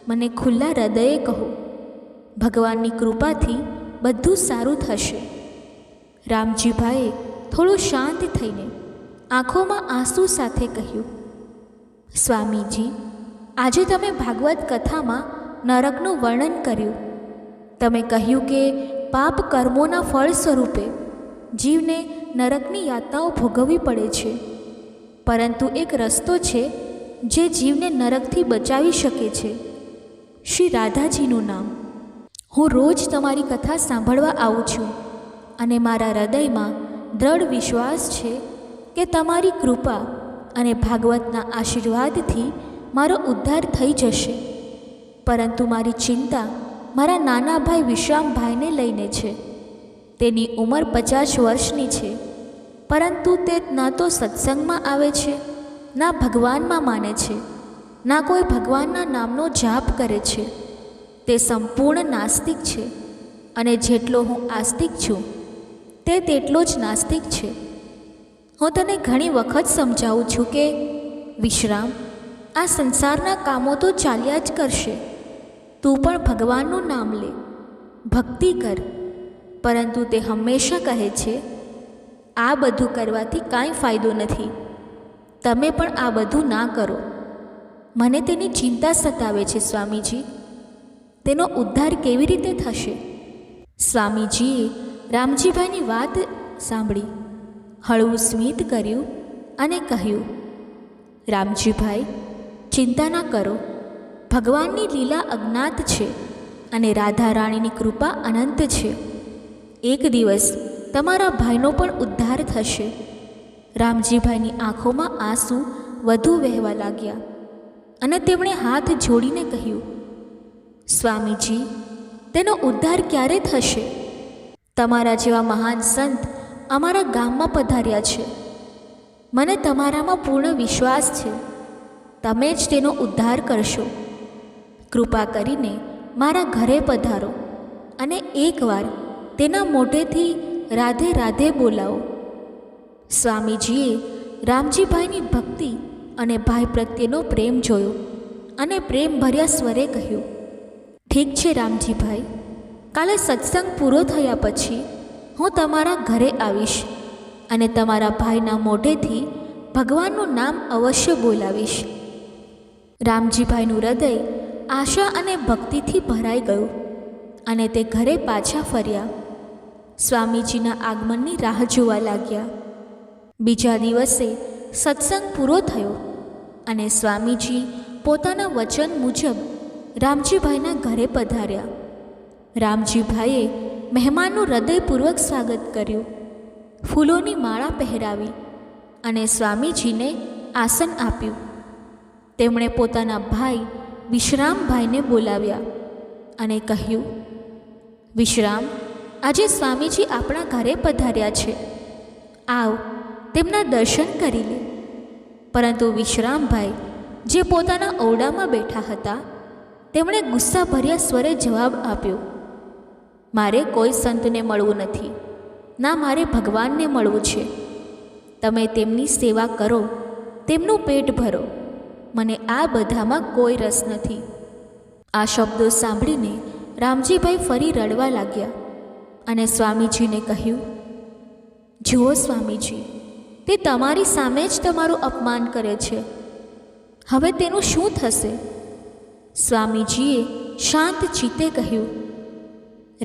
મને ખુલ્લા હૃદયે કહો. ભગવાનની કૃપાથી બધું સારું થશે. રામજીભાઈએ થોડું શાંત થઈને આંખોમાં આંસુ સાથે કહ્યું, સ્વામીજી, આજે તમે ભાગવત કથામાં નરકનું વર્ણન કર્યું. તમે કહ્યું કે પાપ કર્મોના ફળ સ્વરૂપે જીવને નરકની યાતનાઓ ભોગવવી પડે છે, પરંતુ એક રસ્તો છે જે જીવને નરકથી બચાવી શકે છે, શ્રી રાધાજીનું નામ. હું રોજ તમારી કથા સાંભળવા આવું છું અને મારા હૃદયમાં દ્રઢ વિશ્વાસ છે કે તમારી કૃપા અને ભાગવતના આશીર્વાદથી મારો ઉદ્ધાર થઈ જશે. પરંતુ મારી ચિંતા મારા નાના ભાઈ વિશ્રામભાઈને લઈને છે. તેની ઉંમર 50 વર્ષની છે, પરંતુ તે ના તો સત્સંગમાં આવે છે, ના ભગવાનમાં માને છે, ના કોઈ ભગવાનના નામનો જાપ કરે છે. તે સંપૂર્ણ નાસ્તિક છે અને જેટલો હું આસ્તિક છું તે તેટલો જ નાસ્તિક છે. હું તને ઘણી વખત સમજાવું છું કે વિશ્રામ, આ સંસારના કામો તો ચાલ્યા જ કરશે. તું પણ ભગવાનનું નામ લે, ભક્તિ કર. પરંતુ તે હંમેશા કહે છે, આ બધું કરવાથી કાંઈ ફાયદો નથી. તમે પણ આ બધું ના કરો. મને તેની ચિંતા સતાવે છે સ્વામીજી. તેનો ઉદ્ધાર કેવી રીતે થશે? સ્વામીજીએ રામજીભાઈની વાત સાંભળી, હળવું સ્મિત કર્યું અને કહ્યું, રામજીભાઈ, ચિંતા ના કરો. ભગવાનની લીલા અજ્ઞાત છે અને રાધા રાણીની કૃપા અનંત છે. એક દિવસ તમારા ભાઈનો પણ ઉદ્ધાર થશે. રામજીભાઈની આંખોમાં આંસુ વધુ વહેવા લાગ્યા અને તેમણે હાથ જોડીને કહ્યું, સ્વામીજી, તેનો ઉદ્ધાર ક્યારે થશે? તમારા જેવા મહાન સંત અમારા ગામમાં પધાર્યા છે. મને તમારામાં પૂર્ણ વિશ્વાસ છે. તમે જ તેનો ઉદ્ધાર કરશો. કૃપા કરીને મારા ઘરે પધારો અને એકવાર તેના મોઢેથી રાધે રાધે બોલાવો. સ્વામીજીએ રામજીભાઈની ભક્તિ અને ભાઈ પ્રત્યેનો પ્રેમ જોયો અને પ્રેમભર્યા સ્વરે કહ્યું, ઠીક છે રામજીભાઈ, કાલે સત્સંગ પૂરો થયા પછી હું તમારા ઘરે આવીશ અને તમારા ભાઈના મોઢેથી ભગવાનનું નામ અવશ્ય બોલાવીશ. રામજીભાઈનું હૃદય આશા અને ભક્તિથી ભરાઈ ગયું અને તે ઘરે પાછા ફર્યા. સ્વામીજીના આગમનની રાહ જોવા લાગ્યા. બીજા દિવસે સત્સંગ પૂરો થયો અને સ્વામીજી પોતાના વચન મુજબ રામજીભાઈના ઘરે પધાર્યા. રામજીભાઈએ મહેમાનનું હૃદયપૂર્વક સ્વાગત કર્યું, ફૂલોની માળા પહેરાવી અને સ્વામીજીને આસન આપ્યું. તેમણે પોતાના ભાઈ વિશ્રામભાઈને બોલાવ્યા અને કહ્યું, વિશ્રામ, આજે સ્વામીજી આપણા ઘરે પધાર્યા છે. આવ, તેમના દર્શન કરી લે. પરંતુ વિશ્રામભાઈ, જે પોતાના ઓરડામાં બેઠા હતા, તેમણે ગુસ્સાભર્યા સ્વરે જવાબ આપ્યો, મારે કોઈ સંતને મળવું નથી, ના મારે ભગવાનને મળવું છે. તમે તેમની સેવા કરો, તેમનું પેટ ભરો, મને આ બધામાં કોઈ રસ નથી. આ શબ્દો સાંભળીને રામજીભાઈ ફરી રડવા લાગ્યા અને સ્વામીજીને કહ્યું, જુઓ સ્વામીજી, તે તમારી સામે જ તમારું અપમાન કરે છે. હવે તેનું શું થશે? સ્વામીજીએ શાંત ચિત્તે કહ્યું,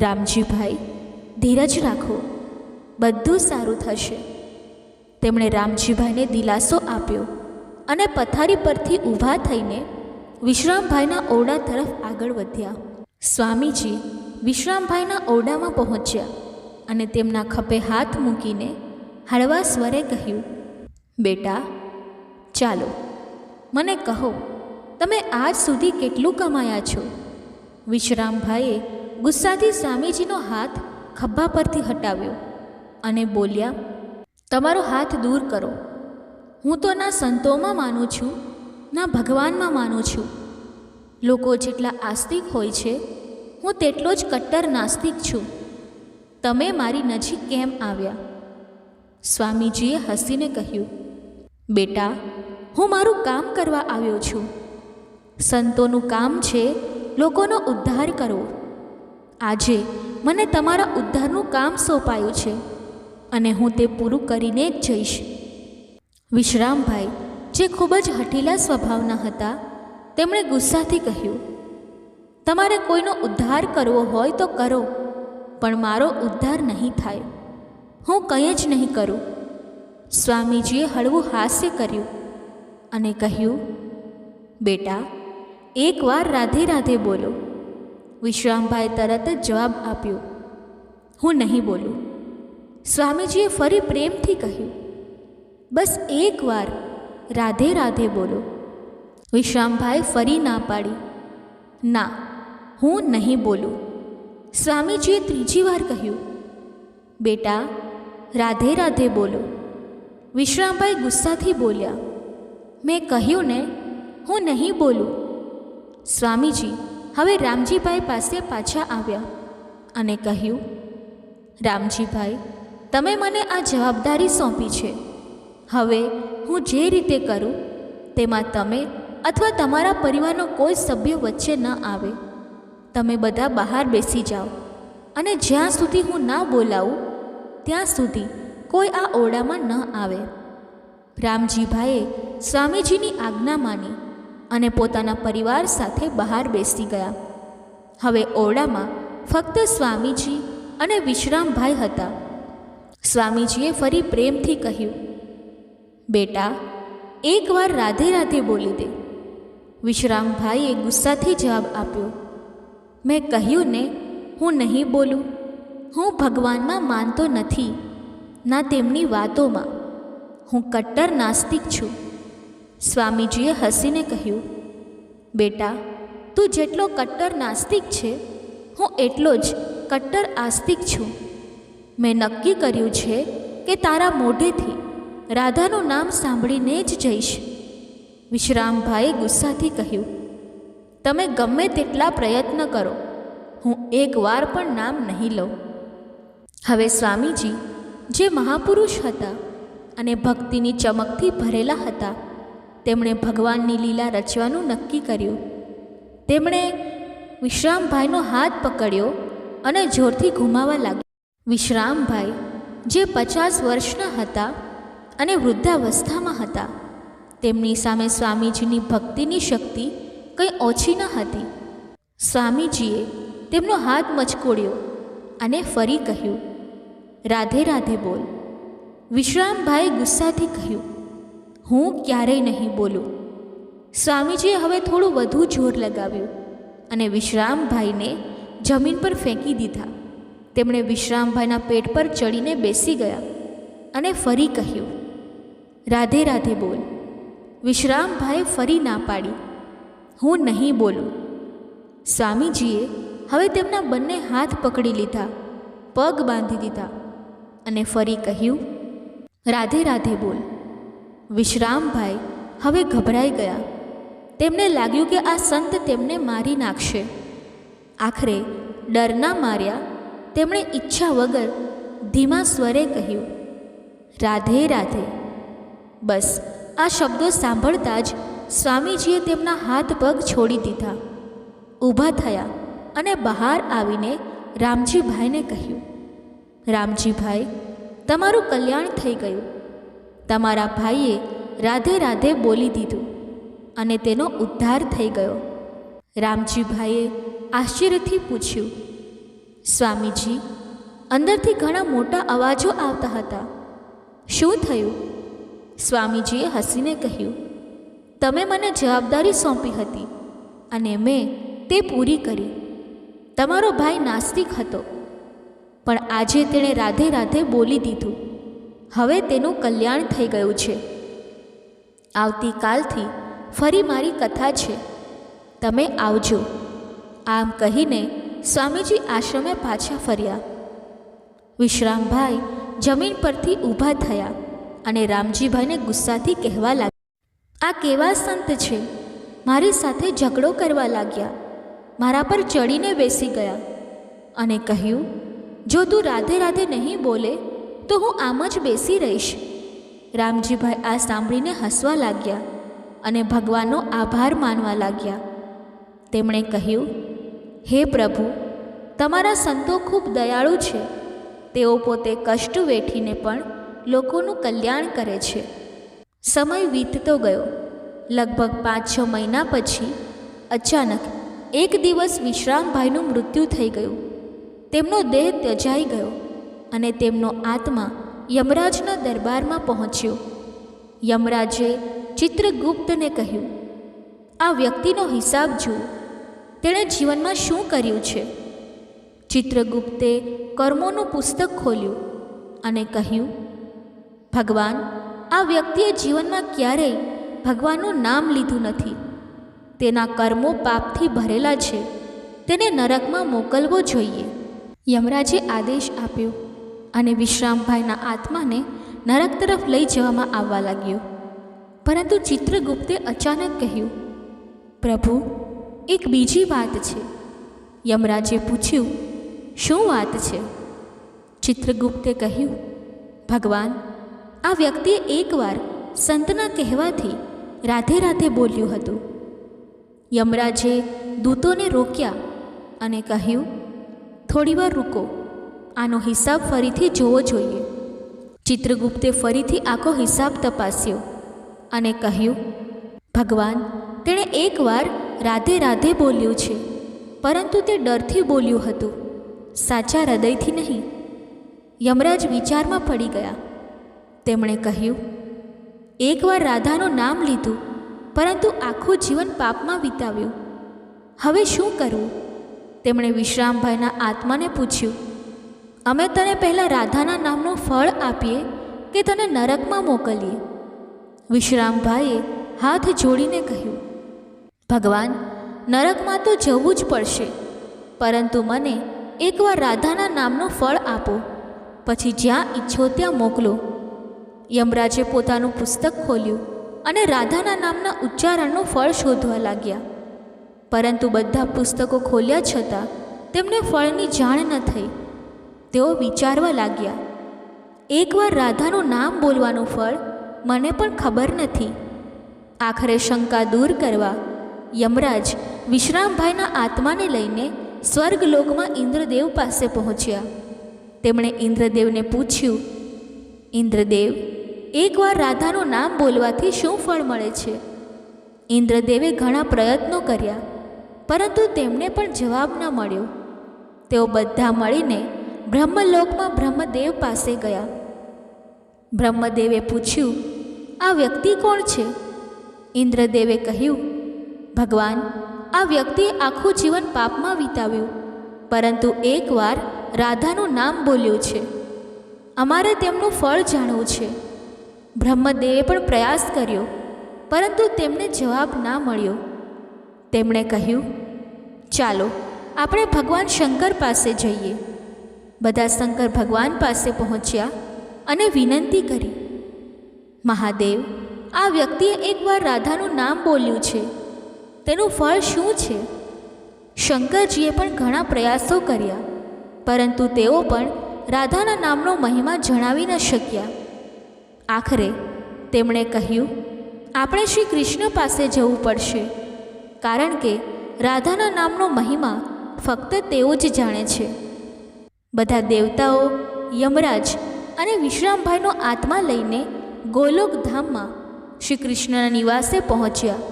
રામજીભાઈ, ધીરજ રાખો, બધું સારું થશે. તેમણે રામજીભાઈને દિલાસો આપ્યો અને પથારી પરથી ઊભા થઈને વિશ્રામભાઈના ઓરડા તરફ આગળ વધ્યા. સ્વામીજી વિશ્રામભાઈના ઓરડામાં પહોંચ્યા અને તેમના ખભે હાથ મૂકીને હળવા સ્વરે કહ્યું, બેટા, ચાલો, મને કહો, તમે આજ સુધી કેટલું કમાયા છો? વિશ્રામભાઈએ ગુસ્સાથી સ્વામીજીનો હાથ ખભા પરથી હટાવ્યો અને બોલ્યા, તમારો હાથ દૂર કરો. હું તો ના સંતોમાં માનું છું, ના ભગવાનમાં માનું છું. લોકો જેટલા આસ્તિક હોય છે, હું તેટલો જ કટ્ટર નાસ્તિક છું. તમે મારી નજીક કેમ આવ્યા? સ્વામીજીએ હસીને કહ્યું, બેટા, હું મારું કામ કરવા આવ્યો છું. સંતોનું કામ છે લોકોનો ઉદ્ધાર કરવો. આજે મને તમારા ઉદ્ધારનું કામ સોંપાયું છે અને હું તે પૂરું કરીને જ જઈશ. વિશ્રામભાઈ, જે ખૂબ જ હઠીલા સ્વભાવના હતા, તેમણે ગુસ્સાથી કહ્યું, તમારે કોઈનો ઉદ્ધાર કરવો હોય તો કરો, પણ મારો ઉદ્ધાર નહીં થાય. હું કંઈ જ નહીં કરું. સ્વામીજીએ હળવું હાસ્ય કર્યું અને કહ્યું, બેટા, એકવાર રાધે રાધે બોલો. વિશ્રામભાઈ તરત જ જવાબ આપ્યો, હું નહીં બોલું. સ્વામીજીએ ફરી પ્રેમથી કહ્યું, બસ એકવાર રાધે રાધે બોલો. વિશ્રામભાઈ ફરી ના પાડી, ના, હું નહીં બોલું. સ્વામીજીએ ત્રીજી વાર કહ્યું, બેટા, રાધે રાધે બોલો. વિશ્રામભાઈ ગુસ્સાથી બોલ્યા, મેં કહ્યું ને, હું નહીં બોલું. સ્વામીજી હવે રામજીભાઈ પાસે પાછા આવ્યા અને કહ્યું, રામજીભાઈ, તમે મને આ જવાબદારી સોંપી છે. હવે હું જે રીતે કરું તેમાં તમે અથવા તમારા પરિવારનો કોઈ સભ્ય વચ્ચે ન આવે. તમે બધા બહાર બેસી જાઓ અને જ્યાં સુધી હું ના બોલાવું ત્યાં સુધી કોઈ આ ઓરડામાં ન આવે. રામજીભાઈએ સ્વામીજીની આજ્ઞા માની અને પોતાના પરિવાર સાથે બહાર બેસી ગયા. હવે ઓરડામાં ફક્ત સ્વામીજી અને વિશ્રામભાઈ હતા. સ્વામીજીએ ફરી પ્રેમથી કહ્યું, બેટા, એકવાર રાધે રાધે બોલી દે. વિશ્રામભાઈએ ગુસ્સાથી જવાબ આપ્યો, મેં કહ્યું ને, હું નહીં બોલું. હું ભગવાનમાં માનતો નથી, ના તેમની વાતોમાં. હું કટ્ટર નાસ્તિક છું. સ્વામીજીએ હસીને કહ્યું, બેટા, તું જેટલો કટ્ટર નાસ્તિક છે, હું એટલો જ કટ્ટર આસ્તિક છું. મેં નક્કી કર્યું છે કે તારા મોઢેથી રાધાનું નામ સાંભળીને જ જઈશ. વિશ્રામભાઈએ ગુસ્સાથી કહ્યું, તમે ગમે તેટલા પ્રયત્ન કરો, હું એકવાર પણ નામ નહીં લઉં. હવે સ્વામીજી, જે મહાપુરુષ હતા અને ભક્તિની ચમકથી ભરેલા હતા, તેમણે ભગવાનની લીલા રચવાનું નક્કી કર્યું. તેમણે વિશ્રામભાઈનો હાથ પકડ્યો અને જોરથી ઘુમાવવા લાગ્યા. વિશ્રામભાઈ, જે 50 વર્ષના હતા અને વૃદ્ધાવસ્થામાં હતા, તેમની સામે સ્વામીજીની ભક્તિની શક્તિ કંઈ ઓછી ન હતી. સ્વામીજીએ તેમનો હાથ મચકોડ્યો અને ફરી કહ્યું, રાધે રાધે બોલ. વિશ્રામભાઈએ ગુસ્સાથી કહ્યું, હું ક્યારેય નહીં બોલું. સ્વામીજીએ હવે થોડું વધુ જોર લગાવ્યું અને વિશ્રામભાઈને જમીન પર ફેંકી દીધા. તેમણે વિશ્રામભાઈના પેટ પર ચડીને બેસી ગયા અને ફરી કહ્યું, રાધે રાધે બોલ. વિશ્રામભાઈએ ફરી ના પાડી, હું નહીં બોલું. સ્વામીજીએ હવે તેમના બંને હાથ પકડી લીધા, પગ બાંધી દીધા અને ફરી કહ્યું, રાધે રાધે બોલ. વિશ્રામભાઈ હવે ગભરાઈ ગયા. તેમને લાગ્યું કે આ સંત તેમને મારી નાખશે. આખરે ડરના માર્યા તેમણે ઈચ્છા વગર ધીમા સ્વરે કહ્યું, રાધે રાધે. બસ આ શબ્દો સાંભળતા જ સ્વામીજીએ તેમના હાથ પગ છોડી દીધા. ઊભા થયા અને બહાર આવીને રામજીભાઈને કહ્યું, રામજીભાઈ, તમારું કલ્યાણ થઈ ગયું. તમારા ભાઈએ રાધે રાધે બોલી દીધું અને તેનો ઉદ્ધાર થઈ ગયો. રામજીભાઈએ આશ્ચર્યથી પૂછ્યું, સ્વામીજી, અંદરથી ઘણા મોટા અવાજો આવતા હતા, શું થયું? સ્વામીજીએ હસીને કહ્યું, તમે મને જવાબદારી સોંપી હતી અને મેં તે પૂરી કરી. તમારો ભાઈ નાસ્તિક હતો, પણ આજે તેણે રાધે રાધે બોલી દીધું. હવે તેનું કલ્યાણ થઈ ગયું છે. આવતીકાલથી ફરી મારી કથા છે, તમે આવજો. આમ કહીને સ્વામીજી આશ્રમે પાછા ફર્યા. વિશ્રામભાઈ જમીન પરથી ઊભા થયા અને રામજીભાઈને ગુસ્સાથી કહેવા લાગ્યા, આ કેવા સંત છે? મારી સાથે ઝઘડો કરવા લાગ્યા, મારા પર ચડીને બેસી ગયા અને કહ્યું, જો તું રાધે રાધે નહીં બોલે તો હું આમ જ બેસી રહીશ. રામજીભાઈ આ સાંભળીને હસવા લાગ્યા અને ભગવાનનો આભાર માનવા લાગ્યા. તેમણે કહ્યું, હે પ્રભુ, તમારા સંતો ખૂબ દયાળુ છે. તેઓ પોતે કષ્ટ વેઠીને પણ લોકોનું કલ્યાણ કરે છે. સમય વીતતો ગયો. લગભગ 5-6 મહિના પછી અચાનક એક દિવસ વિશ્રામભાઈનું મૃત્યુ થઈ ગયું. તેમનો દેહ ત્યજાઈ ગયો અને તેમનો આત્મા યમરાજના દરબારમાં પહોંચ્યો. યમરાજે ચિત્રગુપ્તને કહ્યું, આ વ્યક્તિનો હિસાબ જુઓ, તેણે જીવનમાં શું કર્યું છે. ચિત્રગુપ્તે કર્મોનું પુસ્તક ખોલ્યું અને કહ્યું, ભગવાન, આ વ્યક્તિએ જીવનમાં ક્યારેય ભગવાનનું નામ લીધું નથી. તેના કર્મો પાપથી ભરેલા છે. તેને નરકમાં મોકલવો જોઈએ. યમરાજે આદેશ આપ્યો અને વિશ્રામભાઈના આત્માને નરક તરફ લઈ જવામાં આવવા લાગ્યો. પરંતુ ચિત્રગુપ્તે અચાનક કહ્યું, પ્રભુ, એક બીજી વાત છે. યમરાજે પૂછ્યું, શું વાત છે? ચિત્રગુપ્તે કહ્યું, ભગવાન, આ વ્યક્તિએ એકવાર સંતના કહેવાથી રાધે રાધે બોલ્યું હતું. યમરાજે દૂતોને રોક્યા અને કહ્યું, થોડીવાર રૂકો, આનો હિસાબ ફરીથી જોવો જોઈએ. ચિત્રગુપ્તે ફરીથી આખો હિસાબ તપાસ્યો અને કહ્યું, ભગવાન, તેણે એકવાર રાધે રાધે બોલ્યું છે, પરંતુ તે ડરથી બોલ્યું હતું, સાચા હૃદયથી નહીં. યમરાજ વિચારમાં પડી ગયા. તેમણે કહ્યું, એકવાર રાધાનું નામ લીધું, પરંતુ આખું જીવન પાપમાં વિતાવ્યું. હવે શું કરવું? તેમણે વિશ્રામભાઈના આત્માને પૂછ્યું, અમે તને પહેલાં રાધાના નામનું ફળ આપીએ કે તને નરકમાં મોકલીએ? વિશ્રામભાઈએ હાથ જોડીને કહ્યું, ભગવાન, નરકમાં તો જવું જ પડશે, પરંતુ મને એકવાર રાધાના નામનું ફળ આપો, પછી જ્યાં ઈચ્છો ત્યાં મોકલો. યમરાજે પોતાનું પુસ્તક ખોલ્યું અને રાધાના નામના ઉચ્ચારણનું ફળ શોધવા લાગ્યા. પરંતુ બધા પુસ્તકો ખોલ્યા છતાં તેમને ફળની જાણ ન થઈ. તેઓ વિચારવા લાગ્યા, એકવાર રાધાનું નામ બોલવાનું ફળ મને પણ ખબર નથી. આખરે શંકા દૂર કરવા યમરાજ વિશ્રામભાઈના આત્માને લઈને સ્વર્ગલોકમાં ઇન્દ્રદેવ પાસે પહોંચ્યા. તેમણે ઇન્દ્રદેવને પૂછ્યું, ઇન્દ્રદેવ, એકવાર રાધાનું નામ બોલવાથી શું ફળ મળે છે? ઇન્દ્રદેવે ઘણા પ્રયત્નો કર્યા, પરંતુ તેમને પણ જવાબ ન મળ્યો. તેઓ બધા મળીને બ્રહ્મલોકમાં બ્રહ્મદેવ પાસે ગયા. બ્રહ્મદેવે પૂછ્યું, આ વ્યક્તિ કોણ છે? ઇન્દ્રદેવે કહ્યું, ભગવાન, આ વ્યક્તિએ આખું જીવન પાપમાં વિતાવ્યું, પરંતુ એકવાર રાધાનું નામ બોલ્યું છે. અમારે તેમનું ફળ જાણવું છે. બ્રહ્મદેવે પણ પ્રયાસ કર્યો, પરંતુ તેમને જવાબ ના મળ્યો. તેમણે કહ્યું, ચાલો આપણે ભગવાન શંકર પાસે જઈએ. બધા શંકર ભગવાન પાસે પહોંચ્યા અને વિનંતી કરી, મહાદેવ, આ વ્યક્તિએ એકવાર રાધાનું નામ બોલ્યું છે, તેનું ફળ શું છે? શંકરજીએ પણ ઘણા પ્રયાસો કર્યા, પરંતુ તેઓ પણ રાધાના નામનો મહિમા જણાવી ન શક્યા. આખરે તેમણે કહ્યું, આપણે શ્રી કૃષ્ણ પાસે જવું પડશે, કારણ કે રાધાના નામનો મહિમા ફક્ત તેઓ જ જાણે છે. બધા દેવતાઓ, યમરાજ અને વિશ્રામભાઈનો આત્મા લઈને ગોલોક ધામમાં શ્રી કૃષ્ણના નિવાસે પહોંચ્યા.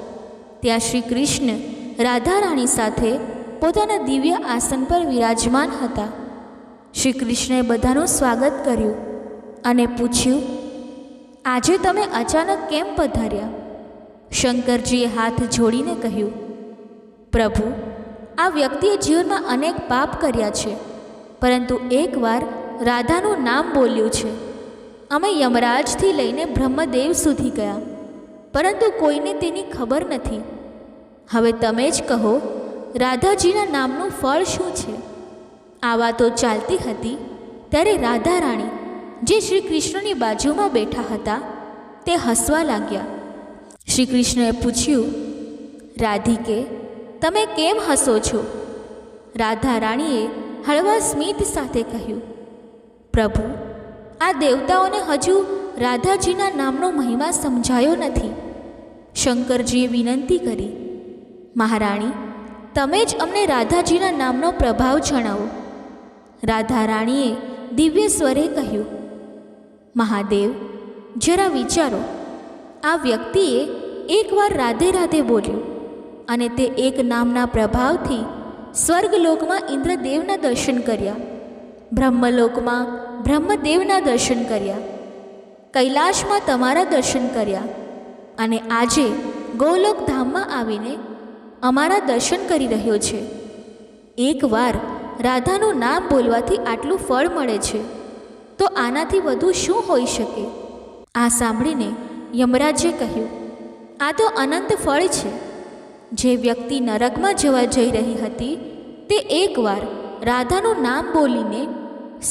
ત્યાં શ્રી કૃષ્ણ રાધા રાણી સાથે પોતાના દિવ્ય આસન પર વિરાજમાન હતા. શ્રી કૃષ્ણએ બધાનું સ્વાગત કર્યું અને પૂછ્યું, આજે તમે અચાનક કેમ પધાર્યા? શંકરજીએ હાથ જોડીને કહ્યું, પ્રભુ, આ વ્યક્તિએ જીવનમાં અનેક પાપ કર્યા છે, પરંતુ એકવાર રાધાનું નામ બોલ્યું છે. અમે યમરાજથી લઈને બ્રહ્મદેવ સુધી ગયા, પરંતુ કોઈને તેની ખબર નથી. હવે તમે જ કહો, રાધાજીના નામનું ફળ શું છે? આ વાતો ચાલતી હતી ત્યારે રાધા રાણી, જે શ્રી કૃષ્ણની બાજુમાં બેઠા હતા, તે હસવા લાગ્યા. શ્રી કૃષ્ણએ પૂછ્યું, રાધિકે, તમે કેમ હસો છો? રાધા રાણીએ હળવા સ્મિત સાથે કહ્યું, પ્રભુ, આ દેવતાઓને હજુ રાધાજીના નામનો મહિમા સમજાયો નથી. શંકરજીએ વિનંતી કરી, મહારાણી, તમે જ અમને રાધાજીના નામનો પ્રભાવ જણાવો. રાધા રાણીએ દિવ્ય સ્વરે કહ્યું, મહાદેવ, જરા વિચારો. આ વ્યક્તિએ એકવાર રાધે રાધે બોલ્યું અને તે એક નામના પ્રભાવથી સ્વર્ગલોકમાં ઇન્દ્રદેવના દર્શન કર્યા, બ્રહ્મલોકમાં બ્રહ્મદેવના દર્શન કર્યા, કૈલાશમાં તમારા દર્શન કર્યા અને આજે ગોલોક ધામમાં આવીને અમારા દર્શન કરી રહ્યો છે. એકવાર રાધાનું નામ બોલવાથી આટલું ફળ મળે છે, તો આનાથી વધુ શું હોઈ શકે? આ સાંભળીને યમરાજે કહ્યું, આ તો અનંત ફળ છે. જે વ્યક્તિ નરકમાં જવા જઈ રહી હતી, તે એકવાર રાધાનું નામ બોલીને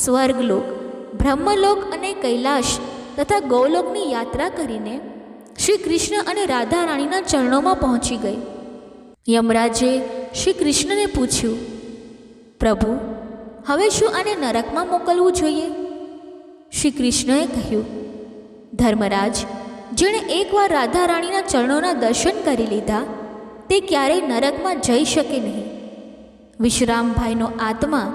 સ્વર્ગલોક, બ્રહ્મલોક અને કૈલાશ તથા ગૌલોકની યાત્રા કરીને શ્રી કૃષ્ણ અને રાધા રાણીના ચરણોમાં પહોંચી ગઈ. યમરાજે શ્રી કૃષ્ણને પૂછ્યું, પ્રભુ, હવે શું આને નરકમાં મોકલવું જોઈએ? શ્રી કૃષ્ણએ કહ્યું, ધર્મરાજ, જેણે એકવાર રાધા રાણીના ચરણોના દર્શન કરી લીધા, તે ક્યારેય નરકમાં જઈ શકે નહીં. વિશ્રામભાઈનો આત્મા,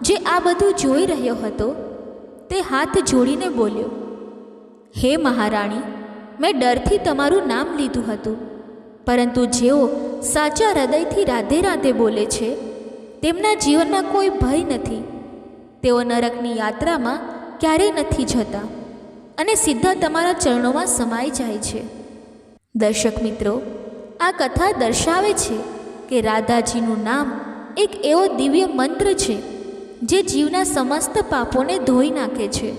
જે આ બધું જોઈ રહ્યો હતો, તે હાથ જોડીને બોલ્યો, હે મહારાણી, મેં ડરથી તમારું નામ લીધું હતું, પરંતુ જેઓ સાચા હૃદયથી રાધે રાધે બોલે છે, તેમના જીવનમાં કોઈ ભય નથી. તેઓ નરકની યાત્રામાં ક્યારેય નથી જતા અને સીધા તમારા ચરણોમાં સમાઈ જાય છે. દર્શક મિત્રો, આ કથા દર્શાવે છે કે રાધાજીનું નામ એક એવો દિવ્ય મંત્ર છે જે જીવના સમસ્ત પાપોને ધોઈ નાખે છે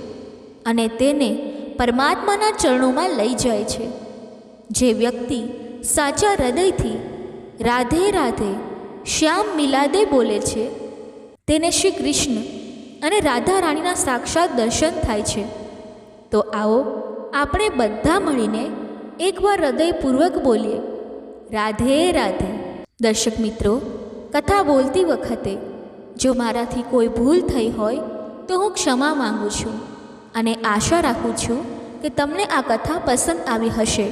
અને તેને પરમાત્માના ચરણોમાં લઈ જાય છે. જે વ્યક્તિ સાચા હૃદયથી રાધે રાધે શ્યામ મિલાદે બોલે છે, તેને શ્રી કૃષ્ણ અને રાધા રાણીના સાક્ષાત દર્શન થાય છે. તો આવો આપણે બધા મળીને એકવાર હૃદયપૂર્વક બોલીએ, રાધે રાધે. દર્શક મિત્રો, કથા બોલતી વખતે જો મારાથી કોઈ ભૂલ થઈ હોય તો હું ક્ષમા માંગુ છું અને આશા રાખું છું કે તમને આ કથા પસંદ આવી હશે.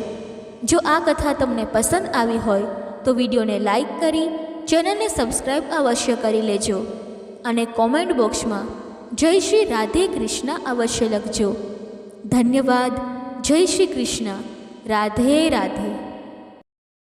જો આ કથા તમને પસંદ આવી હોય તો વિડીયોને લાઈક કરી ચેનલને સબસ્ક્રાઈબ અવશ્ય કરી લેજો અને કોમેન્ટ બોક્સમાં જય શ્રી રાધે કૃષ્ણ અવશ્ય લખજો. ધન્યવાદ. જય શ્રી કૃષ્ણ. રાધે રાધે.